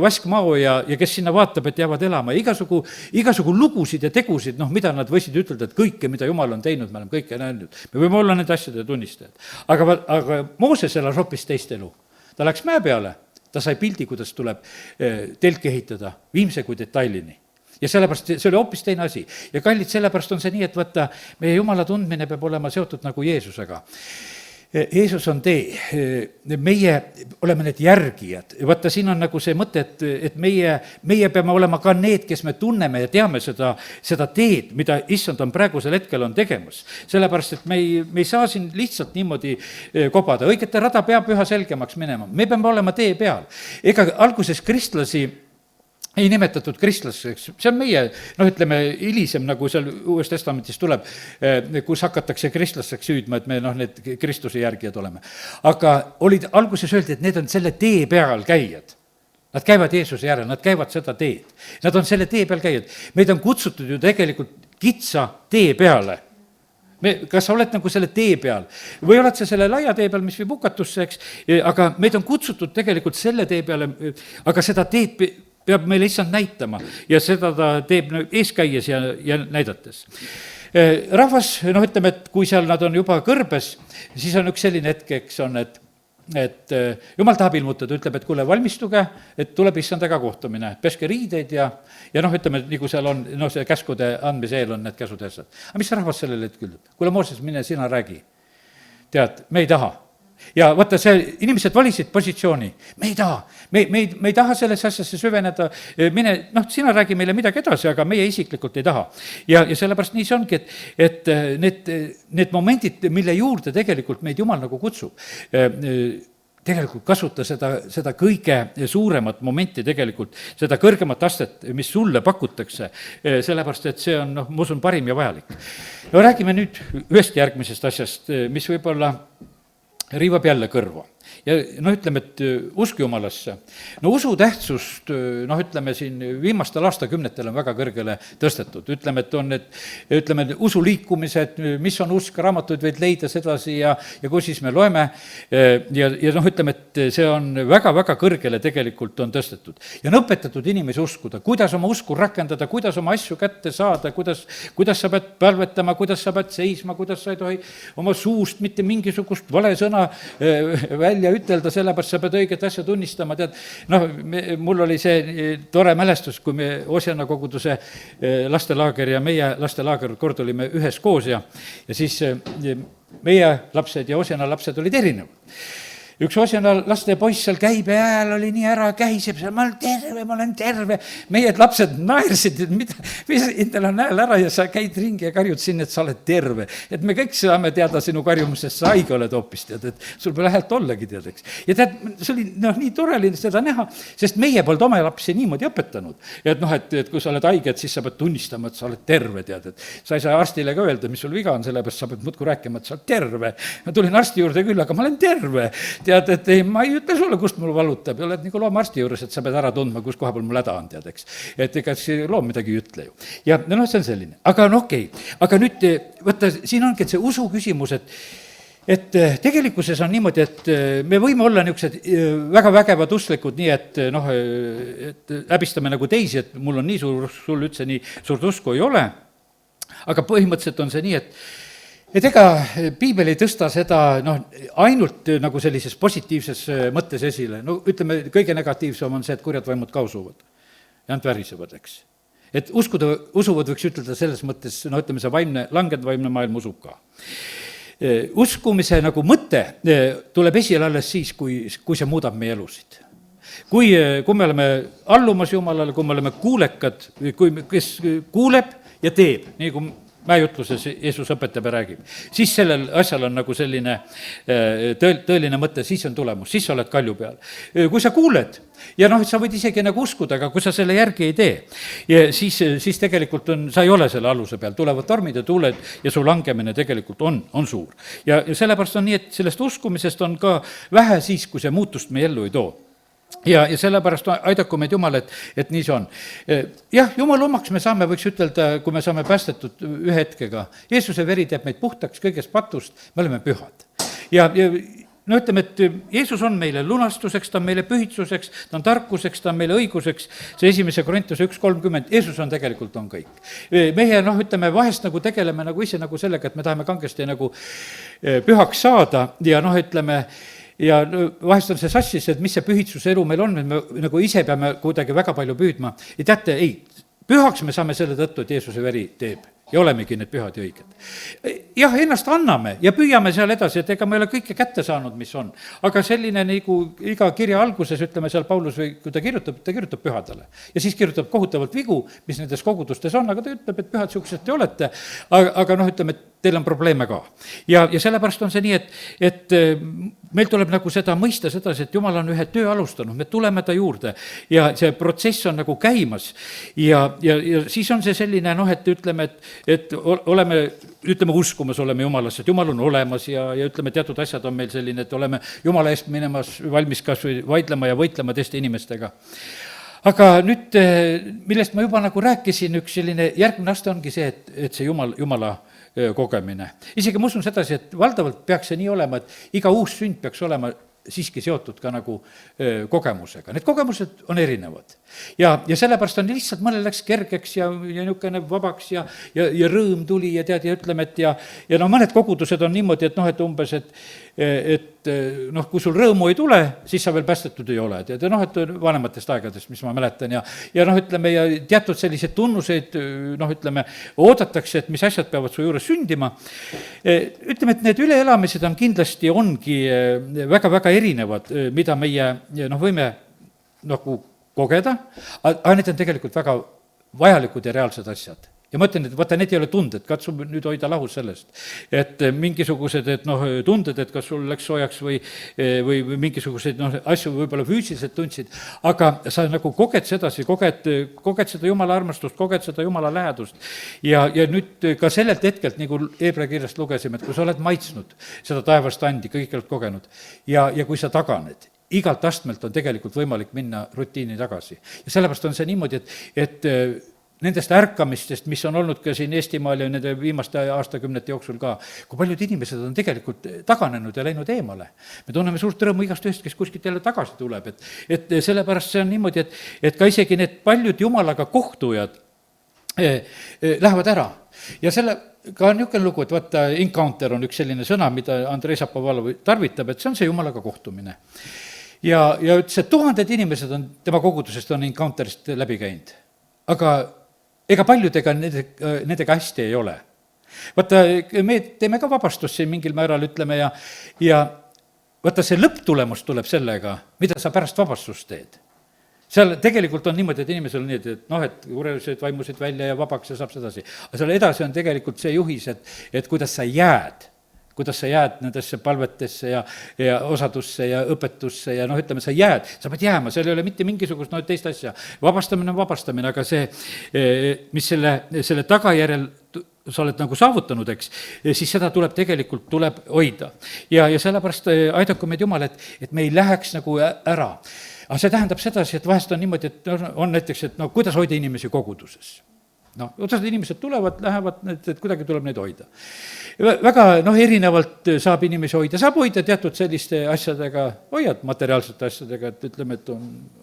vaskmao ja kes sinna vaatab, et jäävad elama. Igasugu lugusid ja tegusid, mida nad võisid ütelda, et kõike, mida Jumal on teinud, me oleme kõike näinud. Me võime olla nende asjade tunnistajad. Aga Mooses elas hoopis teist elu. Ta läks mäe peale, ta sai pildi, kuidas tuleb telki ehitada viimse kui detailini. ja sellepärast see oli hoopis teine asi. ja kallid, sellepärast on see nii, et vaata, meie Jumala tundmine peab olema seotud nagu Jeesusega. Jeesus on tee, meie oleme need järgijad. Vaata, siin on nagu see mõte, et meie peame olema ka need, kes me tunneme ja teame seda teed, mida issand on praegusel hetkel on tegemas. Sellepärast, et me ei saa siin lihtsalt niimoodi kobada. Õigete rada peab üha selgemaks minema. Me peame olema tee peal. Ega alguses kristlasi ei nimetatud kristlaseks, see on meie, ütleme, hilisem, nagu seal Uues Testamentis tuleb, kus hakatakse kristlaseks süüdma, et me need Kristuse järgijad oleme. Aga alguses öeldi, et need on selle tee peal käijad. Nad käivad Jeesuse järel, nad käivad seda teed. Nad on selle tee peal käijad. Meid on kutsutud ju tegelikult kitsa tee peale. Kas sa oled nagu selle tee peal või oled sa selle laia tee peal, mis viib hukatusse, eks, aga meid on kutsutud tegelikult selle tee peale, aga seda teed peab meile issand näitama ja seda ta teeb eeskäies ja näidates. Rahvas, ütleme, et kui seal nad on juba kõrbes, siis on üks selline hetk, eks on, et Jumal tahab ilmutada, ütleb, et kuule, valmistuge, et tuleb issandaga kohtumine, peske riideid ja ütleme, et nagu seal on, see käskude andmise eel on need käsud ees. Aga mis rahvas sellele hetkel ütleb? Kuule, Mooses, mine sina räägi. Tead, me ei taha. Ja vaata, inimesed valisid positsiooni, me ei taha sellesse asjasse süveneda, mine, sina räägi meile midagi edasi, aga meie isiklikult ei taha. Ja sellepärast nii see ongi, et need momendid, mille juurde tegelikult meid Jumal nagu kutsub, tegelikult kasuta seda kõige suuremat momenti tegelikult, seda kõrgemat astet, mis sulle pakutakse, sellepärast, et see on, ma usun, parim ja vajalik. Räägime nüüd ühest järgmisest asjast, mis võib-olla riivab jälle kõrva. Ja ütleme, et usk Jumalasse. Usu tähtsust, ütleme siin viimastel aastakümnetel on väga kõrgele tõstetud. Ütleme, et on need usuliikumised, mis on usk, raamatuid võid leida sedasi ja kus siis me loeme. Ja ütleme, et see on väga-väga kõrgele tegelikult on tõstetud. Ja on õpetatud inimesi uskuda, kuidas oma usku rakendada, kuidas oma asju kätte saada, kuidas sa pead palvetama, kuidas sa pead seisma, kuidas sa ei tohi oma suust mitte mingisugust vale sõna välja ütelda, sellepärast sa pead õiget asja tunnistama, tead, mul oli see tore mälestus, kui me Osjana koguduse lastelaager ja meie lastelaager kord olime ühes koos ja siis meie lapsed ja Osjana lapsed olid erinevad. Üks Osjana laste poiss seal käib ja hääl oli nii ära, käiseb seal, ma olen terve. Meie lapsed naersid, et mis endal on hääl ära ja sa käid ringi ja karjud siin, et sa oled terve. Et me kõik saame teada sinu karjumusest, sa haige oled hoopis, tead, et sul pole häält ollagi, tead, eks. Ja tead, see oli nii tore oli seda näha, sest meie polnud oma lapsi niimoodi õpetanud. Ja et kui sa oled haige, et siis sa pead tunnistama, et sa oled terve, tead, et sa ei saa arstile ka öelda, mis sul viga on, sellepärast sa pead muudkui rääkima, et sa oled terve. Ma tulin arsti juurde küll, aga ma olen terve. Tead, et ei, ma ei ütle sulle, kust mul valutab, ja oled nagu loomaarsti juures, et sa pead ära tundma, kus koha peal mul häda on, tead, eks. Et ega see loom midagi ei ütle ju. Ja see on selline. Aga okei. Aga nüüd, võtta, siin ongi see usu küsimus, et tegelikkuses on niimoodi, et me võime olla niisugused väga vägevad usklikud, nii et häbistame nagu teisi, et mul on nii suur, sul üldse nii suurt usku ei ole. Aga põhimõtteliselt on see nii, et ega piibel ei tõsta seda ainult nagu sellises positiivses mõttes esile. Ütleme, kõige negatiivsem on see, et kurjad vaimud ka usuvad ja nad värisevad, eks. Et usuvad võiks ütelda selles mõttes, ütleme, see langenud vaimne maailm usub ka. Uskumise nagu mõte tuleb esile alles siis, kui see muudab meie elusid. Kui me oleme allumas Jumalale, kui me oleme kuulekad, kes kuuleb ja teeb, nii kui mäejutluses Jeesus õpetab ja räägib, siis sellel asjal on nagu selline tõeline mõte, siis on tulemus, siis sa oled kalju peal. Kui sa kuuled ja sa võid isegi nagu uskuda, aga kui sa selle järgi ei tee, siis tegelikult sa ei ole selle aluse peal, tulevad tormid ja tuuled ja su langemine tegelikult on suur. Ja sellepärast on nii, et sellest uskumisest on ka vähe siis, kui see muutust meie ellu ei too. Ja sellepärast aidaku meid Jumal, et nii see on. Jah, Jumal omaks me saame, võiks ütelda, kui me saame päästetud ühe hetkega. Jeesuse veri teeb meid puhtaks kõigest patust, me oleme pühad. Ja ütleme, et Jeesus on meile lunastuseks, ta on meile pühitsuseks, ta on tarkuseks, ta on meile õiguseks. See 1. Korintuse 1:30, Jeesus on tegelikult on kõik. Meie, ütleme, vahest nagu tegeleme nagu ise nagu sellega, et me tahame kangesti nagu pühaks saada ja ütleme, ja vahest on see sassis, et mis see pühitsuse elu meil on, et me nagu ise peame kuidagi väga palju püüdma. Ja teate, pühaks me saame selle tõttu, et Jeesuse veri teeb ja olemegi need pühad ja õiged. Jah, ennast anname ja püüame seal edasi, et ega me ei ole kõike kätte saanud, mis on. aga selline nagu iga kirja alguses, ütleme seal Paulus või kui ta kirjutab pühadele. ja siis kirjutab kohutavalt vigu, mis nendes kogudustes on, aga ta ütleb, et pühad siuksed te olete, aga noh, ütleme, et teil on probleeme ka. ja sellepärast on see nii, et meil tuleb nagu seda mõista sedasi, et Jumal on ühe töö alustanud, me tuleme ta juurde ja see protsess on nagu käimas. ja siis on see selline noh, et ütleme, et ütleme, uskumas oleme Jumalasse, et Jumal on olemas ja ütleme, teatud asjad on meil selline, et oleme Jumala eest minemas valmis kas või vaidlema ja võitlema teiste inimestega. aga nüüd, millest ma juba nagu rääkisin, üks selline järgmine aste ongi see, et see Jumala kogemine. isegi ma usun sedasi, et valdavalt peaks see nii olema, et iga uus sünd peaks olema siiski seotud ka nagu kogemusega. Need kogemused on erinevad. ja sellepärast on lihtsalt, mõnel läks kergeks ja niisugune vabaks ja rõõm tuli ja tead, ja ütleme, et ja no mõned kogudused on niimoodi, et noh, et umbes, et noh, kui sul rõõmu ei tule, siis sa veel päästetud ei ole, tead, ja noh, et vanematest aegadest, mis ma mäletan ja noh, ütleme, ja teatud selliseid tunnuseid, noh, ütleme, oodatakse, et mis asjad peavad su juures sündima. Ütleme, et need üleelamised on kindlasti, ongi väga-väga erinevad, mida meie noh, võime nagu kogeda, aga need on tegelikult väga vajalikud ja reaalsed asjad. ja ma ütlen, et vaata, need ei ole tunded, katsu nüüd hoida lahus sellest. et mingisugused, et noh, tunded, et kas sul läks soojaks või mingisuguseid noh, asju võib-olla füüsiliselt tundsid, aga sa nagu koged sedasi, koged seda Jumala armastust, koged seda Jumala lähedust. ja nüüd ka sellelt hetkelt, nagu Hebra kirjast lugesime, et kui sa oled maitsnud seda taevast andi, kõikjalt kogenud ja kui sa taganed, igalt astmelt on tegelikult võimalik minna rutiini tagasi. ja sellepärast on see niimoodi, et nendest ärkamistest, mis on olnud ka siin Eestimaal ja nende viimaste aastakümnete jooksul ka, kui paljud inimesed on tegelikult taganenud ja läinud eemale. me tunneme suurt rõõmu igast ühest, kes kuskilt jälle tagasi tuleb, et sellepärast see on niimoodi, et ka isegi need paljud Jumalaga kohtujad lähevad ära. ja selle ka on niisugune lugu, et vaata, encounter on üks selline sõna, mida Andrei Zapovalov tarvitab, et see on see Jumalaga kohtumine. ja ütles, et 1000 inimesed on tema kogudusest on encounterist läbi käinud, aga ega paljudega nendega hästi ei ole. vaata, me teeme ka vabastust siin mingil määral, ütleme, ja vaata, see lõpptulemus tuleb sellega, mida sa pärast vabastust teed. seal tegelikult on niimoodi, et inimesel on nii, et noh, et kurelised vaimusid välja ja vabaks ja saab sedasi. aga seal edasi on tegelikult see juhis, et kuidas sa jääd nendesse palvetesse ja osadusse ja õpetusse ja noh, ütleme, sa pead jääma, seal ei ole mitte mingisugust no teist asja. Vabastamine on vabastamine, aga see, mis selle tagajärjel sa oled nagu saavutanud, eks, siis seda tuleb hoida. ja sellepärast aidaku meid Jumal, et me ei läheks nagu ära. aga see tähendab sedasi, et vahest on niimoodi, et on näiteks, et no kuidas hoida inimesi koguduses. noh, osad inimesed tulevad, lähevad, et kuidagi tuleb neid hoida. väga noh, erinevalt saab inimesi hoida, saab hoida teatud selliste asjadega, hoiad materiaalsete asjadega, et ütleme, et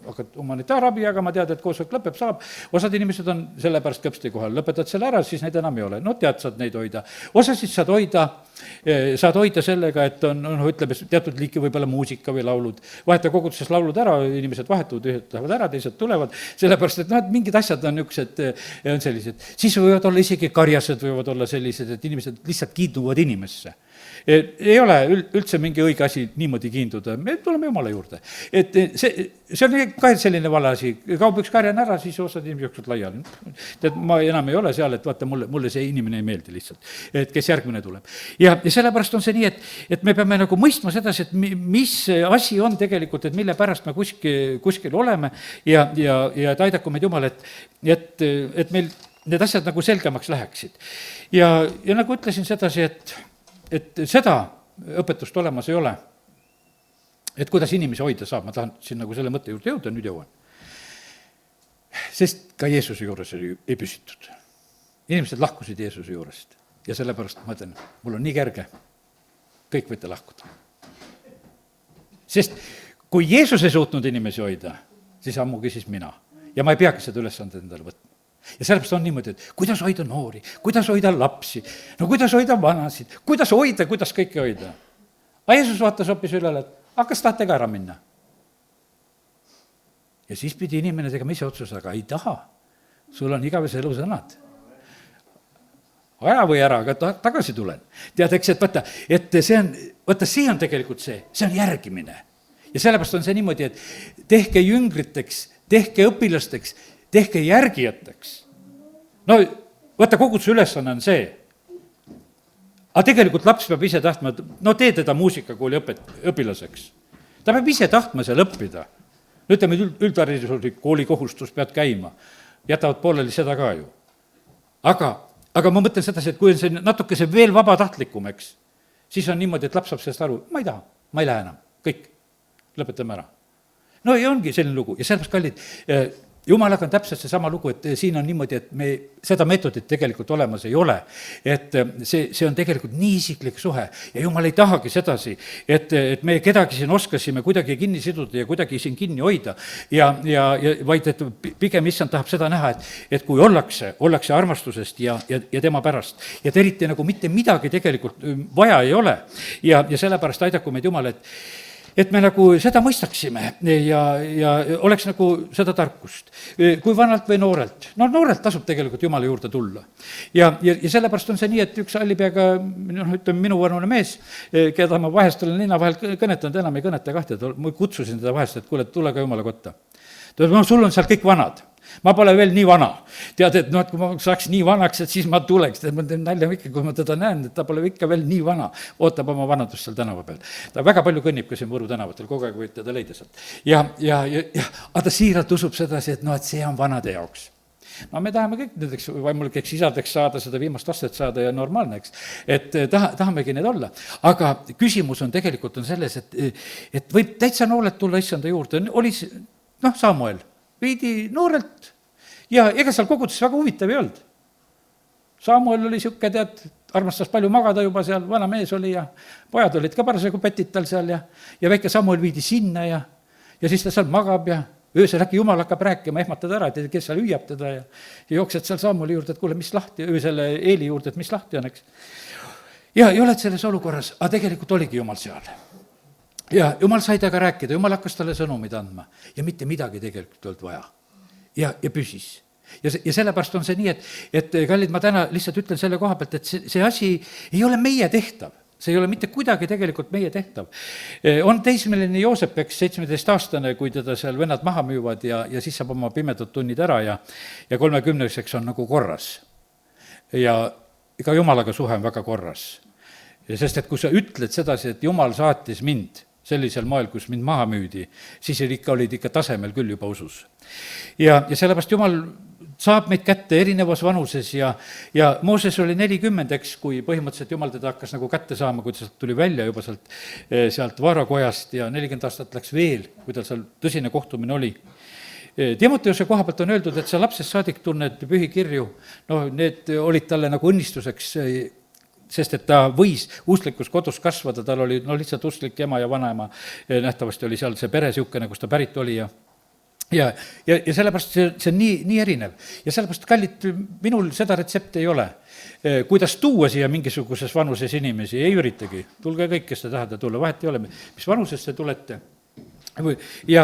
hakkad humanitaarabi jagama, tead, et koosolek lõpeb, saab, osad inimesed on sellepärast kõpsti kohal, lõpetad selle ära, siis neid enam ei ole, no tead, saad neid hoida. osasid saad hoida sellega, et on, ütleme, teatud liiki võib-olla muusika või laulud, vaheta koguduses laulud ära, inimesed vahetuvad, ühed lähevad ära, teised tulevad, sellepärast, et noh, et mingid asjad on niisugused, on sellised. siis võivad olla isegi karjased, võivad olla sellised, et inimesed lihtsalt kiinduvad inimesse. Ei ole üldse mingi õige asi niimoodi kiinduda, me tuleme Jumala juurde. et see on ka selline vale asi, kaob üks karjane ära, siis osad inimesed jooksevad laiali. tead, ma enam ei ole seal, et vaata, mulle see inimene ei meeldi lihtsalt, et kes järgmine tuleb. ja sellepärast on see nii, et me peame nagu mõistma sedasi, et mis asi on tegelikult, et mille pärast me kuskil oleme ja et aidaku meid Jumal, et meil need asjad nagu selgemaks läheksid. ja nagu ütlesin sedasi, et seda õpetust olemas ei ole, et kuidas inimesi hoida saab, ma tahan siin nagu selle mõtte juurde jõuda, nüüd jõuan. Sest ka Jeesuse juures ei püsitud. Inimesed lahkusid Jeesuse juurest ja sellepärast ma ütlen, mul on nii kerge, kõik võite lahkuda. Sest kui Jeesus ei suutnud inimesi hoida, siis ammugi siis mina. Ja ma ei peagi seda ülesanded endale võtma. Ja sellepärast on niimoodi, et kuidas hoida noori, kuidas hoida lapsi, no kuidas hoida vanasid, kuidas kõike hoida. Aga Jeesus vaatas hoopis üle, et kas tahate ka ära minna? Ja siis pidi inimene tegema ise otsuse, aga ei taha. sul on igavese elusõnad. Aja või ära, aga tagasi tulen. Tead, eks, et vaata, see on tegelikult see on järgimine. Ja sellepärast on see niimoodi, et tehke jüngriteks, tehke õpilasteks, tehke järgijateks. No vaata, koguduse ülesanne on see. Aga tegelikult laps peab ise tahtma, no tee teda muusikakooli õpilaseks. Ta peab ise tahtma seal õppida. No ütleme, üldhariduslik kooli kohustus pead käima. Jätavad pooleli seda ka ju. Aga ma mõtlen sedasi, et kui on see natuke see veel vabatahtlikum, eks, siis on niimoodi, et laps saab sellest aru, ma ei taha, ma ei lähe enam, kõik, lõpetame ära. No ja ongi selline lugu ja sellepärast, kallid, Jumalaga on täpselt seesama lugu, et siin on niimoodi, et me seda meetodit tegelikult olemas ei ole. Et see on tegelikult nii isiklik suhe ja Jumal ei tahagi sedasi, et me kedagi siin oskasime kuidagi kinni siduda ja kuidagi siin kinni hoida. Ja vaid, et pigem issand tahab seda näha, et kui ollakse armastusest ja tema pärast. Ja eriti nagu mitte midagi tegelikult vaja ei ole. Ja sellepärast aidaku meid Jumal, et me nagu seda mõistaksime ja oleks nagu seda tarkust. Kui vanalt või noorelt? No noorelt tasub tegelikult Jumala juurde tulla. Ja sellepärast on see nii, et üks hallipeaga, ütleme, minuvanune mees, keda ma vahest olen linna vahel kõnetanud, enam ei kõneta kahte, ma kutsusin teda vahest, et kuule, tule ka Jumala kotta. Sul on seal kõik vanad. Ma pole veel nii vana. Tead, et kui ma saaks nii vanaks, et siis ma tuleks. Ma teen nalja ikka, kui ma teda näen, et ta pole ikka veel nii vana. Ootab oma vanadust seal tänava peal. Ta väga palju kõnnib ka siin Võru tänavatel, kogu aeg võid teda leida sealt. Aga ta siiralt usub sedasi, et see on vanade jaoks. No me tahame kõik nendeks vaimulikeks isadeks saada, seda viimast astet saada ja normaalne, eks. Et tahamegi need olla. Aga küsimus on tegelikult selles, et võib täitsa nooled tulla issanda juurde. Oli Samuel. Viidi noorelt ja ega seal koguduses väga huvitav ei olnud. Samuel oli siuke, tead, armastas palju magada juba seal, vana mees oli ja pojad olid ka parasjagu petid tal seal ja väike Samuel viidi sinna ja siis ta seal magab ja öösel äkki Jumal hakkab rääkima, ehmatad ära, et kes seal hüüab teda ja jooksed seal Samueli juurde, et kuule, mis lahti, öösele Eeli juurde, et mis lahti on, eks. Ja oled selles olukorras, aga tegelikult oligi Jumal seal. Ja Jumal sai temaga rääkida, Jumal hakkas talle sõnumid andma ja mitte midagi tegelikult olnud vaja. Ja püsis. Ja sellepärast on see nii, et kallid, ma täna lihtsalt ütlen selle koha pealt, et see asi ei ole meie tehtav. See ei ole mitte kuidagi tegelikult meie tehtav. On teismeline Joosep, eks 17-aastane, kui teda seal vennad maha müüvad ja siis saab oma pimedad tunnid ära ja 30-seks on nagu korras. Ja ega Jumalaga suhe on väga korras. Ja sest, et kui sa ütled sedasi, et Jumal saatis mind sellisel moel, kus mind maha müüdi, siis olid ikka tasemel küll juba usus. Ja sellepärast Jumal saab meid kätte erinevas vanuses ja Mooses oli 40, eks, kui põhimõtteliselt Jumal teda hakkas nagu kätte saama, kui ta tuli välja juba sealt vaarakojast ja 40 aastat läks veel, kui tal seal tõsine kohtumine oli. Timoteuse koha pealt on öeldud, et sa lapsest saadik tunned pühikirju, need olid talle nagu õnnistuseks, sest et ta võis usklikus kodus kasvada, tal oli lihtsalt usklik ema ja vanaema, nähtavasti oli seal see pere siukene, kus ta pärit oli ja sellepärast see on nii erinev. Ja sellepärast, kallid, minul seda retsepti ei ole. Kuidas tuua siia mingisuguses vanuses inimesi, ei üritagi. Tulge kõik, kes te tahate tulla, vahet ei ole, mis vanuses te tulete. Ja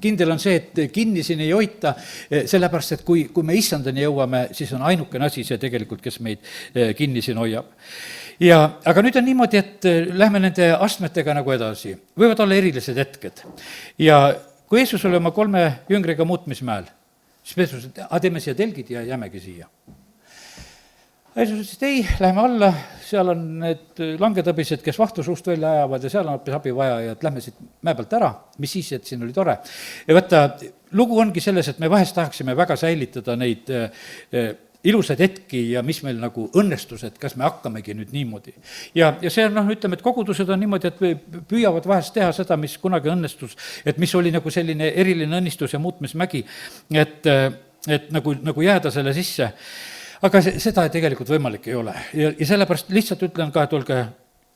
kindel on see, et kinni siin ei hoita, sellepärast, et kui me issandani jõuame, siis on ainukene asi see tegelikult, kes meid kinni siin hoiab. Aga nüüd on niimoodi, et lähme nende astmetega nagu edasi. Võivad olla erilised hetked. Ja kui Jeesus oli oma 3 jüngriga muutmismäel, siis Peetrus, et teeme siia telgid ja jäämegi siia. Jeesus ütles, et ei, lähme alla, seal on need langetõbised, kes vahtu suust välja ajavad ja seal on hoopis abi vaja ja et lähme siit mäe pealt ära, mis siis, et siin oli tore. Ja võtta, lugu ongi selles, et me vahest tahaksime väga säilitada neid ilusad hetki ja mis meil nagu õnnestus, et kas me hakkamegi nüüd niimoodi. Ja see on, ütleme, et kogudused on niimoodi, et püüavad vahest teha seda, mis kunagi õnnestus, et mis oli nagu selline eriline õnnistus ja muutmismägi, et nagu jääda selle sisse. Aga seda tegelikult võimalik ei ole. Ja sellepärast lihtsalt ütlen ka, et olge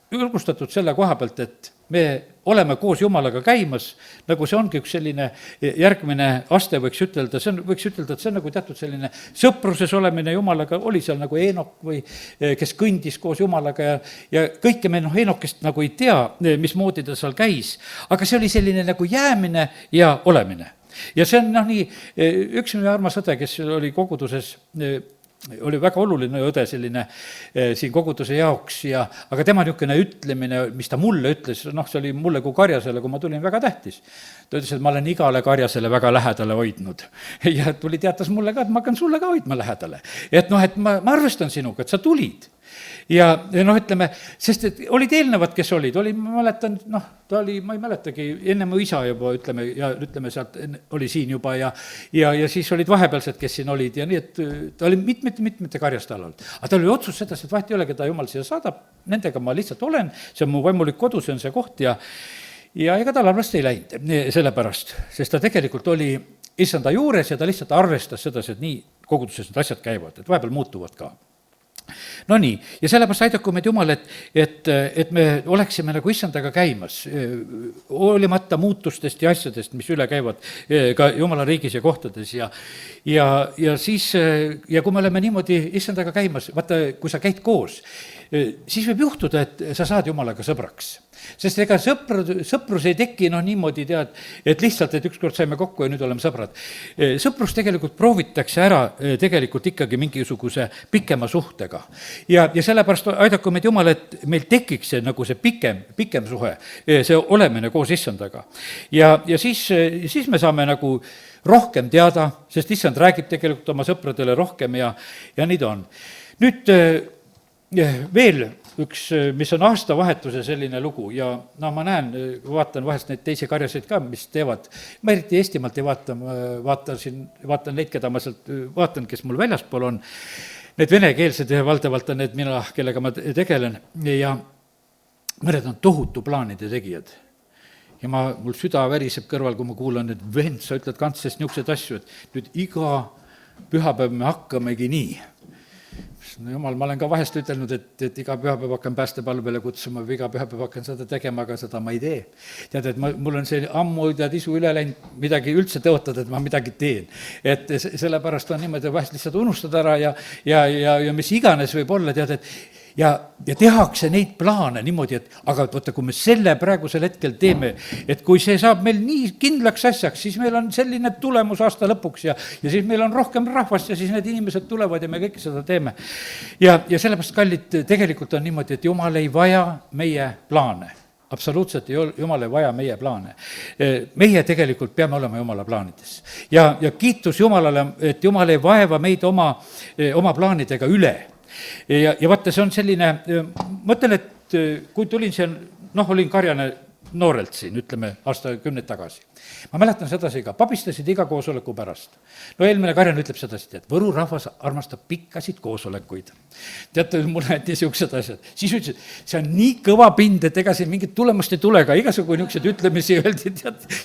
julgustatud selle koha pealt, et me oleme koos Jumalaga käimas, nagu see ongi üks selline järgmine aste, võiks ütelda, et see on nagu teatud selline sõpruses olemine Jumalaga, oli seal nagu Eenok või kes kõndis koos Jumalaga ja kõike me Eenokest nagu ei tea, mismoodi ta seal käis, aga see oli selline nagu jäämine ja olemine. ja see on nii, üks meie armas õde, kes oli koguduses, oli väga oluline õde selline siin koguduse jaoks ja aga tema niisugune ütlemine, mis ta mulle ütles, see oli mulle kui karjasele, kui ma tulin, väga tähtis. Ta ütles, et ma olen igale karjasele väga lähedale hoidnud. Ja teatas mulle ka, et ma hakkan sulle ka hoidma lähedale. Et et ma arvestan sinuga, et sa tulid. Ja ütleme, sest et olid eelnevad, kes olid, ma mäletan, ta oli, ma ei mäletagi, enne mu isa juba, ütleme sealt oli siin juba ja siis olid vahepealsed, kes siin olid ja nii, et ta oli mitmete karjaste alal. Aga tal oli otsus sedasi, et vahet ei ole, keda jumal siia saadab, nendega ma lihtsalt olen, see on mu vaimulik kodu, see on see koht ja ega ta labrast ei läinud sellepärast, sest ta tegelikult oli issanda juures ja ta lihtsalt arvestas sedasi, et nii koguduses need asjad käivad, et vahepeal muutuvad ka. No nii, ja sellepärast aidaku meid Jumal, et me oleksime nagu issandaga käimas, hoolimata muutustest ja asjadest, mis üle käivad ka Jumala riigis ja kohtades ja siis, ja kui me oleme niimoodi issandaga käimas, vaata, kui sa käid koos, siis võib juhtuda, et sa saad Jumalaga sõbraks. Sest ega sõprus ei teki niimoodi, et lihtsalt, et ükskord saime kokku ja nüüd oleme sõbrad. Sõprus tegelikult proovitakse ära tegelikult ikkagi mingisuguse pikema suhtega. Ja sellepärast aidaku meid Jumal, et meil tekiks see nagu see pikem suhe, see olemine koos issandaga. Ja siis me saame nagu rohkem teada, sest issand räägib tegelikult oma sõpradele rohkem ja nii ta on. Nüüd veel üks, mis on aastavahetuse selline lugu ja ma näen, vaatan vahest neid teisi karjaseid ka, mis teevad, ma eriti Eestimaalt ei vaatan neid, keda ma sealt vaatan, kes mul väljaspool on, need venekeelsed valdavalt on need mina, kellega ma tegelen ja mõned on tohutu plaanide tegijad. Ja mul süda väriseb kõrval, kui ma kuulan, et vend, sa ütled kantsest niisuguseid asju, et nüüd iga pühapäev me hakkamegi nii. No jumal, ma olen ka vahest ütelnud, et iga pühapäev hakkan päästepalvele kutsuma või iga pühapäev hakkan seda tegema, aga seda ma ei tee. Tead, et mul on see ammu isu üle läinud midagi üldse tõotada, et ma midagi teen. Et sellepärast on niimoodi vahest lihtsalt unustada ära ja mis iganes võib olla, tead, et ja tehakse neid plaane niimoodi, et aga vaata, kui me selle praegusel hetkel teeme, et kui see saab meil nii kindlaks asjaks, siis meil on selline tulemus aasta lõpuks ja siis meil on rohkem rahvast ja siis need inimesed tulevad ja me kõike seda teeme. Ja sellepärast, kallid, tegelikult on niimoodi, et Jumal ei vaja meie plaane. Absoluutselt Jumal ei vaja meie plaane. Meie tegelikult peame olema Jumala plaanides. Ja kiitus Jumalale, et Jumal ei vaeva meid oma plaanidega üle. Ja vaata, see on selline, ma ütlen, et kui tulin siin, olin karjane noorelt siin, ütleme, aastakümneid tagasi. Ma mäletan sedasi ka, pabistasid iga koosoleku pärast. Eelmine karjane ütleb sedasi, et Võru rahvas armastab pikkasid koosolekuid. Teate, mulle jäeti niisugused asjad. Siis ütlesid, see on nii kõva pind, et ega siin mingit tulemust ei tule ka, igasugu niisugused ütlemisi öeldi,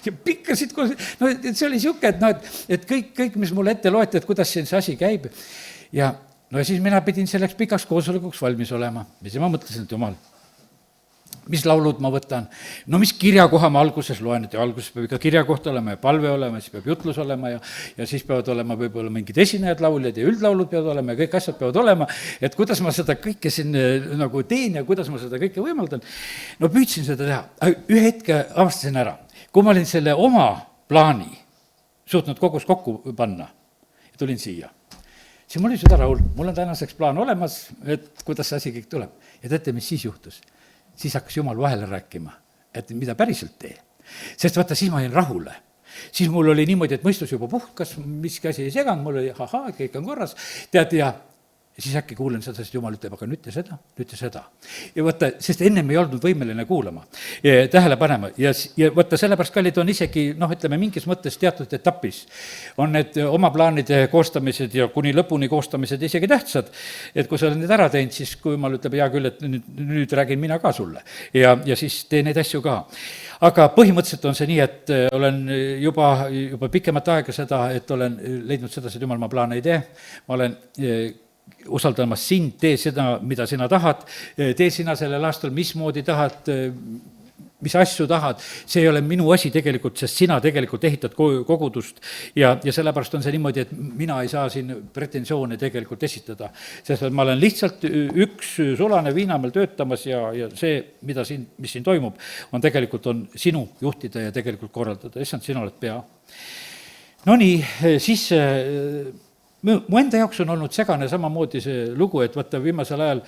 ja pikkasid koosolekuid, see oli niisugune, et kõik, mis mulle ette loeti, et kuidas siin see asi käib. Ja siis mina pidin selleks pikaks koosolekuks valmis olema. Ja siis ma mõtlesin, et Jumal, mis laulud ma võtan, mis kirjakoha ma alguses loen, et alguses peab ikka kirjakoht olema ja palve olema, siis peab jutlus olema ja siis peavad olema võib-olla mingid esinejad, lauljad ja üldlaulud peavad olema ja kõik asjad peavad olema, et kuidas ma seda kõike siin nagu teen ja kuidas ma seda kõike võimaldan. Püüdsin seda teha, ühe hetke avastasin ära, kui ma olin selle oma plaani suutnud kogus kokku panna ja tulin siia. Siis mul oli süda rahul, mul on tänaseks plaan olemas, et kuidas see asi kõik tuleb. Ja teate, mis siis juhtus? Siis hakkas Jumal vahele rääkima, et mida päriselt tee. Sest vaata, siis ma jäin rahule. Siis mul oli niimoodi, et mõistus juba puhkas, miski asi ei seganud, mul oli kõik on korras, tead, ja siis äkki kuulen seda, sest Jumal ütleb, aga nüüd te seda. Ja vaata, sest ennem ei olnud võimeline kuulama, tähele panema. Ja vaata, sellepärast, kallid, on isegi, ütleme, mingis mõttes teatud etapis on need oma plaanide koostamised ja kuni lõpuni koostamised isegi tähtsad, et kui sa oled need ära teinud, siis kui Jumal ütleb, hea küll, et nüüd räägin mina ka sulle ja siis tee neid asju ka. Aga põhimõtteliselt on see nii, et olen juba pikemat aega seda, et olen leidnud sedasi, et Jumal, ma plaane ei tee, ma olen usaldamas sind, tee seda, mida sina tahad, tee sina sellel aastal, mismoodi tahad, mis asju tahad, see ei ole minu asi tegelikult, sest sina tegelikult ehitad kogudust ja sellepärast on see niimoodi, et mina ei saa siin pretensioone tegelikult esitada, sest ma olen lihtsalt üks sulane viinamel töötamas ja see, mis siin toimub, on tegelikult on sinu juhtida ja tegelikult korraldada, issand, sina oled pea. no nii, siis mu enda jaoks on olnud segane samamoodi see lugu, et vaata viimasel ajal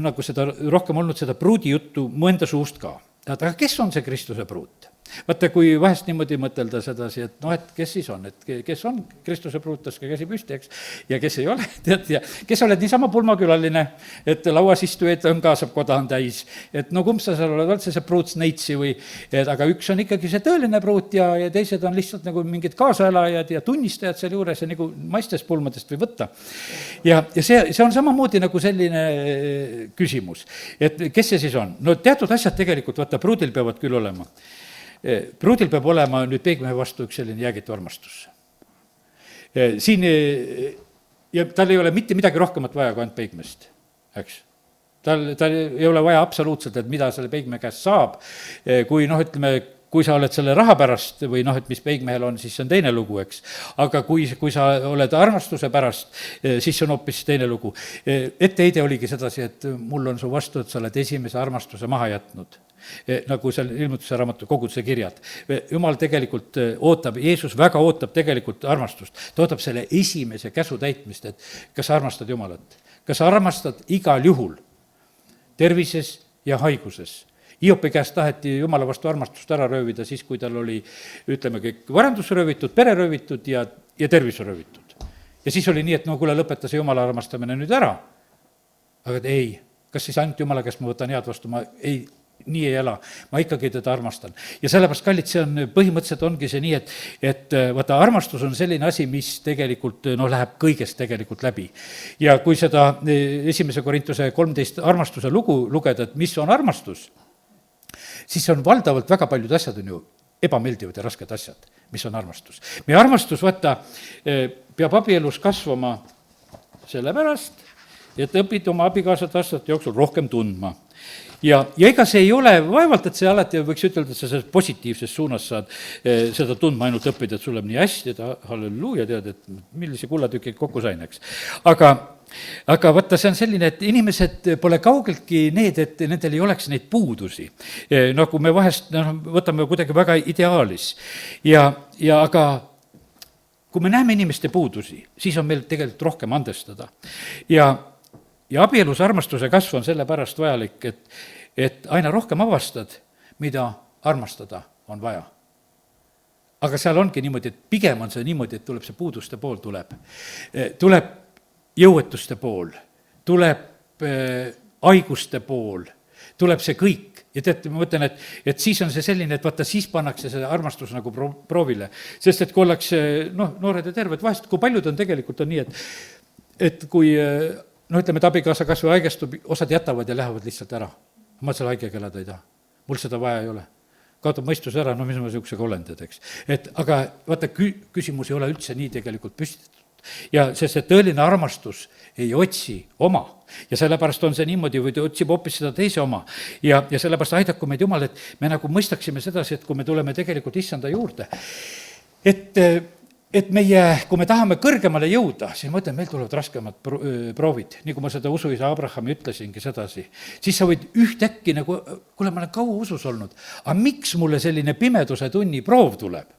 nagu seda rohkem olnud seda pruudijuttu mu enda suust ka. Aga kes on see Kristuse pruut? Vaata, kui vahest niimoodi mõtelda sedasi, et noh, et kes siis on, et kes on Kristuse pruut, tõstke käsi püsti, eks, ja kes ei ole, tead, ja kes oled niisama pulmakülaline, et lauas istujaid on ka, saab koda on täis, et no kumb sa seal oled, oled see pruut Sneitsi või, aga üks on ikkagi see tõeline pruut ja teised on lihtsalt nagu mingid kaasaelajad ja tunnistajad seal juures ja nagu maistest pulmadest või võtta. Ja see on samamoodi nagu selline küsimus, et kes see siis on? No teatud asjad tegelikult, vaata, pruudil peavad küll olema. Pruudil peab olema nüüd peigmehe vastu üks selline jäägitu armastus. Siin, ja tal ei ole mitte midagi rohkemat vaja kui ainult peigmest, eks. Tal ei ole vaja absoluutselt, et mida selle peigmehe käest saab, kui noh, ütleme, kui sa oled selle raha pärast või noh, et mis peigmehel on, siis see on teine lugu, eks. Aga kui sa oled armastuse pärast, siis see on hoopis teine lugu. Etteheide oligi sedasi, et mul on su vastu, et sa oled esimese armastuse maha jätnud. Nagu seal ilmutuse raamatu koguduse kirjad. Jumal tegelikult ootab, Jeesus väga ootab tegelikult armastust. Ta ootab selle esimese käsu täitmist, et kas sa armastad Jumalat. Kas sa armastad igal juhul, tervises ja haiguses. Hiopi käest taheti Jumala vastu armastust ära röövida siis, kui tal oli, ütleme, kõik varandus röövitud, pere röövitud ja tervis röövitud. Ja siis oli nii, et no kuule, lõpeta see Jumala armastamine nüüd ära. Aga ei, kas siis ainult Jumala käest ma võtan head vastu, ma nii ei ela, ma ikkagi teda armastan. Ja sellepärast, kallid, see on, põhimõtteliselt ongi see nii, et vaata, armastus on selline asi, mis tegelikult läheb kõigest tegelikult läbi. Ja kui seda 1. Korintuse 13 armastuse lugu lugeda, et mis on armastus, siis on valdavalt väga paljud asjad on ju ebameeldivad ja rasked asjad, mis on armastus. Meie armastus, vaata, peab abielus kasvama sellepärast, et õpid oma abikaasat aastate jooksul rohkem tundma. Ja ega see ei ole, vaevalt, et see alati võiks ütelda, et sa selles positiivses suunas saad seda tundma ainult õppida, et sul on nii hästi, et halleluuja, tead, et millise kullatüki kokku sain, eks. Aga vaata, see on selline, et inimesed pole kaugeltki need, et nendel ei oleks neid puudusi. Nagu me vahest võtame kuidagi väga ideaalis. Aga kui me näeme inimeste puudusi, siis on meil tegelikult rohkem andestada. Ja abielus armastuse kasv on sellepärast vajalik, et aina rohkem avastad, mida armastada on vaja. Aga seal ongi niimoodi, et pigem on see niimoodi, et tuleb see puuduste pool tuleb jõuetuste pool, tuleb haiguste pool, tuleb see kõik. Ja teate, ma mõtlen, et siis on see selline, et vaata, siis pannakse see armastus nagu proovile. Sest et kui ollakse, noored ja terved, vahest, kui paljud on tegelikult on nii, et kui ütleme, et abikaasa kas või haigestub, osad jätavad ja lähevad lihtsalt ära. Ma selle haigega elada ei taha. Mul seda vaja ei ole. Kaotab mõistuse ära, mis ma niisugusega olen, eks. Aga vaata, küsimus ei ole üldse nii tegelikult püstitud. Ja sest see tõeline armastus ei otsi oma. Ja sellepärast on see niimoodi, või ta otsib hoopis seda teise oma. Ja sellepärast aidaku meid Jumal, et me nagu mõistaksime sedasi, et kui me tuleme tegelikult issanda juurde, et meie, kui me tahame kõrgemale jõuda, siis ma ütlen, meil tulevad raskemad proovid, nii kui ma seda usuisa Abrahami ütlesingi sedasi, siis sa võid ühtäkki nagu, kuule, ma olen kaua usus olnud, aga miks mulle selline pimeduse tunni proov tuleb?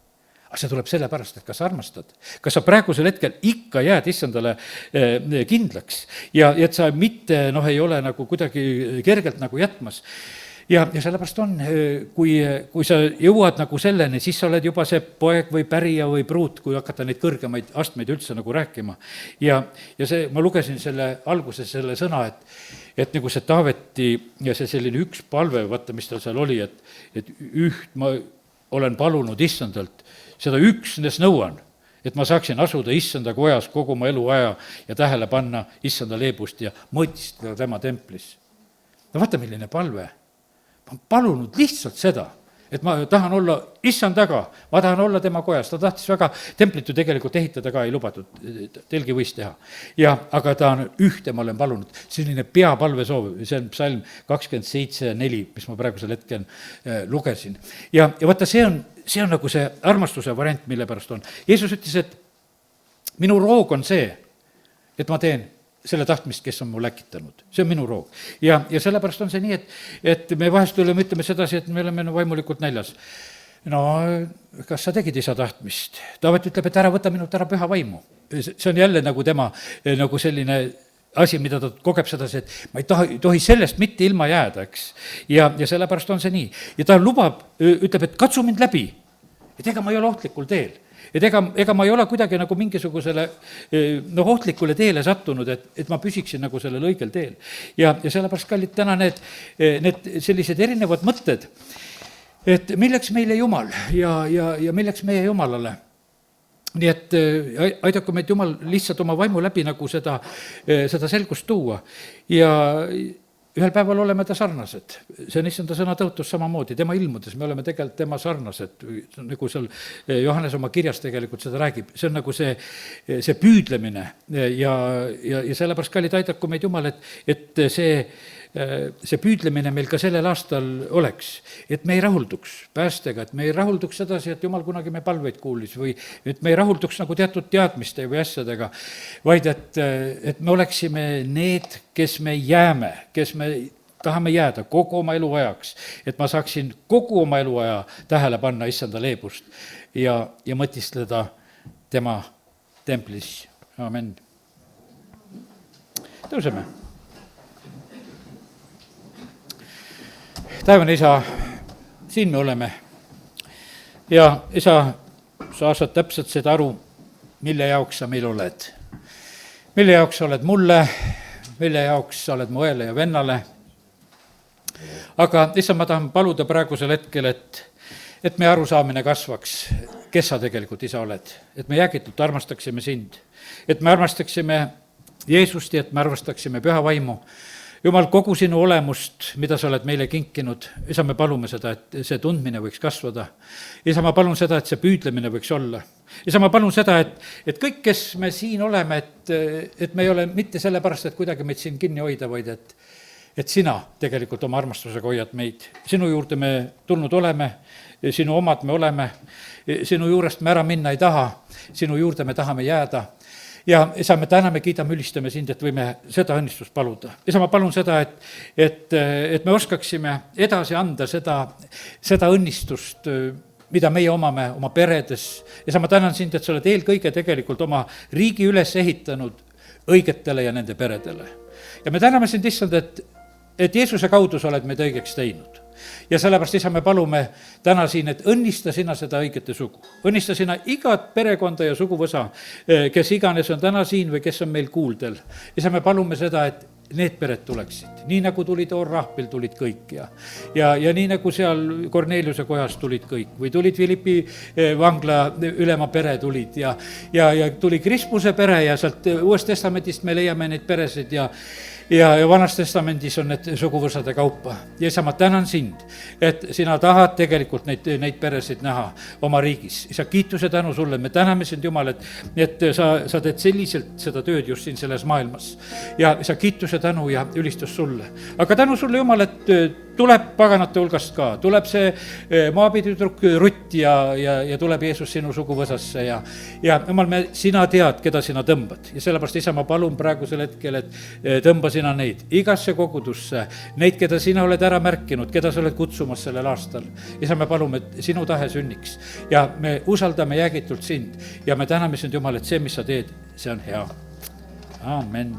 Aga see tuleb sellepärast, et kas armastad, kas sa praegusel hetkel ikka jääd issandale kindlaks ja et sa mitte, ei ole nagu kuidagi kergelt nagu jätmas. Ja sellepärast on, kui sa jõuad nagu selleni, siis sa oled juba see poeg või pärija või pruut, kui hakata neid kõrgemaid astmeid üldse nagu rääkima. Ja see, ma lugesin selle alguses selle sõna, et nagu see Taaveti ja see selline üks palve, vaata, mis tal seal oli, et üht ma olen palunud issandalt, seda üksnes nõuan, et ma saaksin asuda issanda kojas kogu oma eluaja ja tähele panna issanda leebust ja mõtistada tema templis. No vaata, milline palve. Ma olen palunud lihtsalt seda, et ma tahan olla issand taga, ma tahan olla tema kojas, ta tahtis väga, templit ju tegelikult ehitada ka ei lubatud, telgi võis teha. Aga ta on ühte, ma olen palunud, selline peapalve soov, see on psalm 27:4, mis ma praegusel hetkel lugesin. Ja vaata, see on nagu see armastuse variant, mille pärast on. Jeesus ütles, et minu roog on see, et ma teen selle tahtmist, kes on mu läkitanud. See on minu roog. Ja sellepärast on see nii, et me vahest ütleme sedasi, et me oleme vaimulikult näljas. no kas sa tegid isa tahtmist? Taavet ütleb, et ära võta minult ära püha vaimu. See on jälle nagu tema nagu selline asi, mida ta kogeb sedasi, et ma ei tohi sellest mitte ilma jääda, eks. ja sellepärast on see nii. Ja ta lubab, ütleb, et katsu mind läbi. Et ega ma ei ole ohtlikul teel. Et ega ma ei ole kuidagi nagu mingisugusele ohtlikule teele sattunud, et ma püsiksin nagu sellel õigel teel. Ja sellepärast, kallid, täna need sellised erinevad mõtted, et milleks meile Jumal ja milleks meie Jumalale. Nii et aidaku meid Jumal lihtsalt oma vaimu läbi nagu seda selgust tuua. Ja ühel päeval oleme ta sarnased. See on issanda sõna tõotus samamoodi. Tema ilmudes me oleme tegelikult tema sarnased. Nagu seal Johannes oma kirjas tegelikult seda räägib. See on nagu see püüdlemine ja sellepärast, kallid, aidaku meid Jumal, et see püüdlemine meil ka sellel aastal oleks, et me ei rahulduks päästega, et me ei rahulduks sedasi, et Jumal kunagi me palveid kuulis või et me ei rahulduks nagu teatud teadmiste või asjadega, vaid et me oleksime need, kes me jääme, kes me tahame jääda kogu oma eluajaks, et ma saaksin kogu oma eluaja tähele panna issanda leebust ja mõtiskleda tema templis. Amen. Tõuseme. Taevane isa, siin me oleme ja isa, sa saad täpselt seda aru, mille jaoks sa meil oled. Mille jaoks sa oled mulle, mille jaoks sa oled mu õele ja vennale. Aga isa, ma tahan paluda praegusel hetkel, et meie arusaamine kasvaks, kes sa tegelikult isa oled. Et me jäägitult armastaksime sind, et me armastaksime Jeesust ja et me armastaksime püha vaimu. Jumal, kogu sinu olemust, mida sa oled meile kinkinud, isa, me palume seda, et see tundmine võiks kasvada. Isa, ma palun seda, et see püüdlemine võiks olla. Isa, ma palun seda, et kõik, kes me siin oleme, et me ei ole mitte sellepärast, et kuidagi meid siin kinni hoida, vaid et sina tegelikult oma armastusega hoiad meid. Sinu juurde me tulnud oleme, sinu omad me oleme, sinu juurest me ära minna ei taha, sinu juurde me tahame jääda. Ja isa, me täna me kiidame, ülistame sind, et võime seda õnnistust paluda. Isa, ma palun seda, et me oskaksime edasi anda seda õnnistust, mida meie omame oma peredes. Isa, ma tänan sind, et sa oled eelkõige tegelikult oma riigi üles ehitanud õigetele ja nende peredele. Ja me täname sind, issand, et Jeesuse kaudu sa oled meid õigeks teinud. Ja sellepärast, isa, me palume täna siin, et õnnista sina seda õigete sugu. Õnnista sina igat perekonda ja suguvõsa, kes iganes on täna siin või kes on meil kuuldel. Isa, me palume seda, et need pered tuleksid. Nii nagu tulid Orrahvil, tulid kõik ja nii nagu seal Korneliuse kojas tulid kõik või tulid Philippi vangla ülema pere tulid ja tuli Krispuse pere ja sealt Uuest Testamentist me leiame neid peresid ja Vanas Testamendis on need suguvõsade kaupa. Ja isa, ma tänan sind, et sina tahad tegelikult neid peresid näha oma riigis. Isa, kiituse tänu sulle, me täname sind, Jumal, et sa teed selliselt seda tööd just siin selles maailmas. Ja isa, kiituse tänu ja ülistus sulle. Aga tänu sulle, Jumal, et tuleb paganate hulgast ka, tuleb see Moabi tüdruk Rutt ja tuleb Jeesus sinu suguvõsasse ja Jumal, sina tead, keda sina tõmbad. Ja sellepärast, isa, ma palun praegusel hetkel, et tõmba sina neid igasse kogudusse, neid, keda sina oled ära märkinud, keda sa oled kutsumas sellel aastal. Isa, me palume, et sinu tahe sünniks ja me usaldame jäägitult sind ja me täname sind, Jumal, et see, mis sa teed, see on hea. Amen.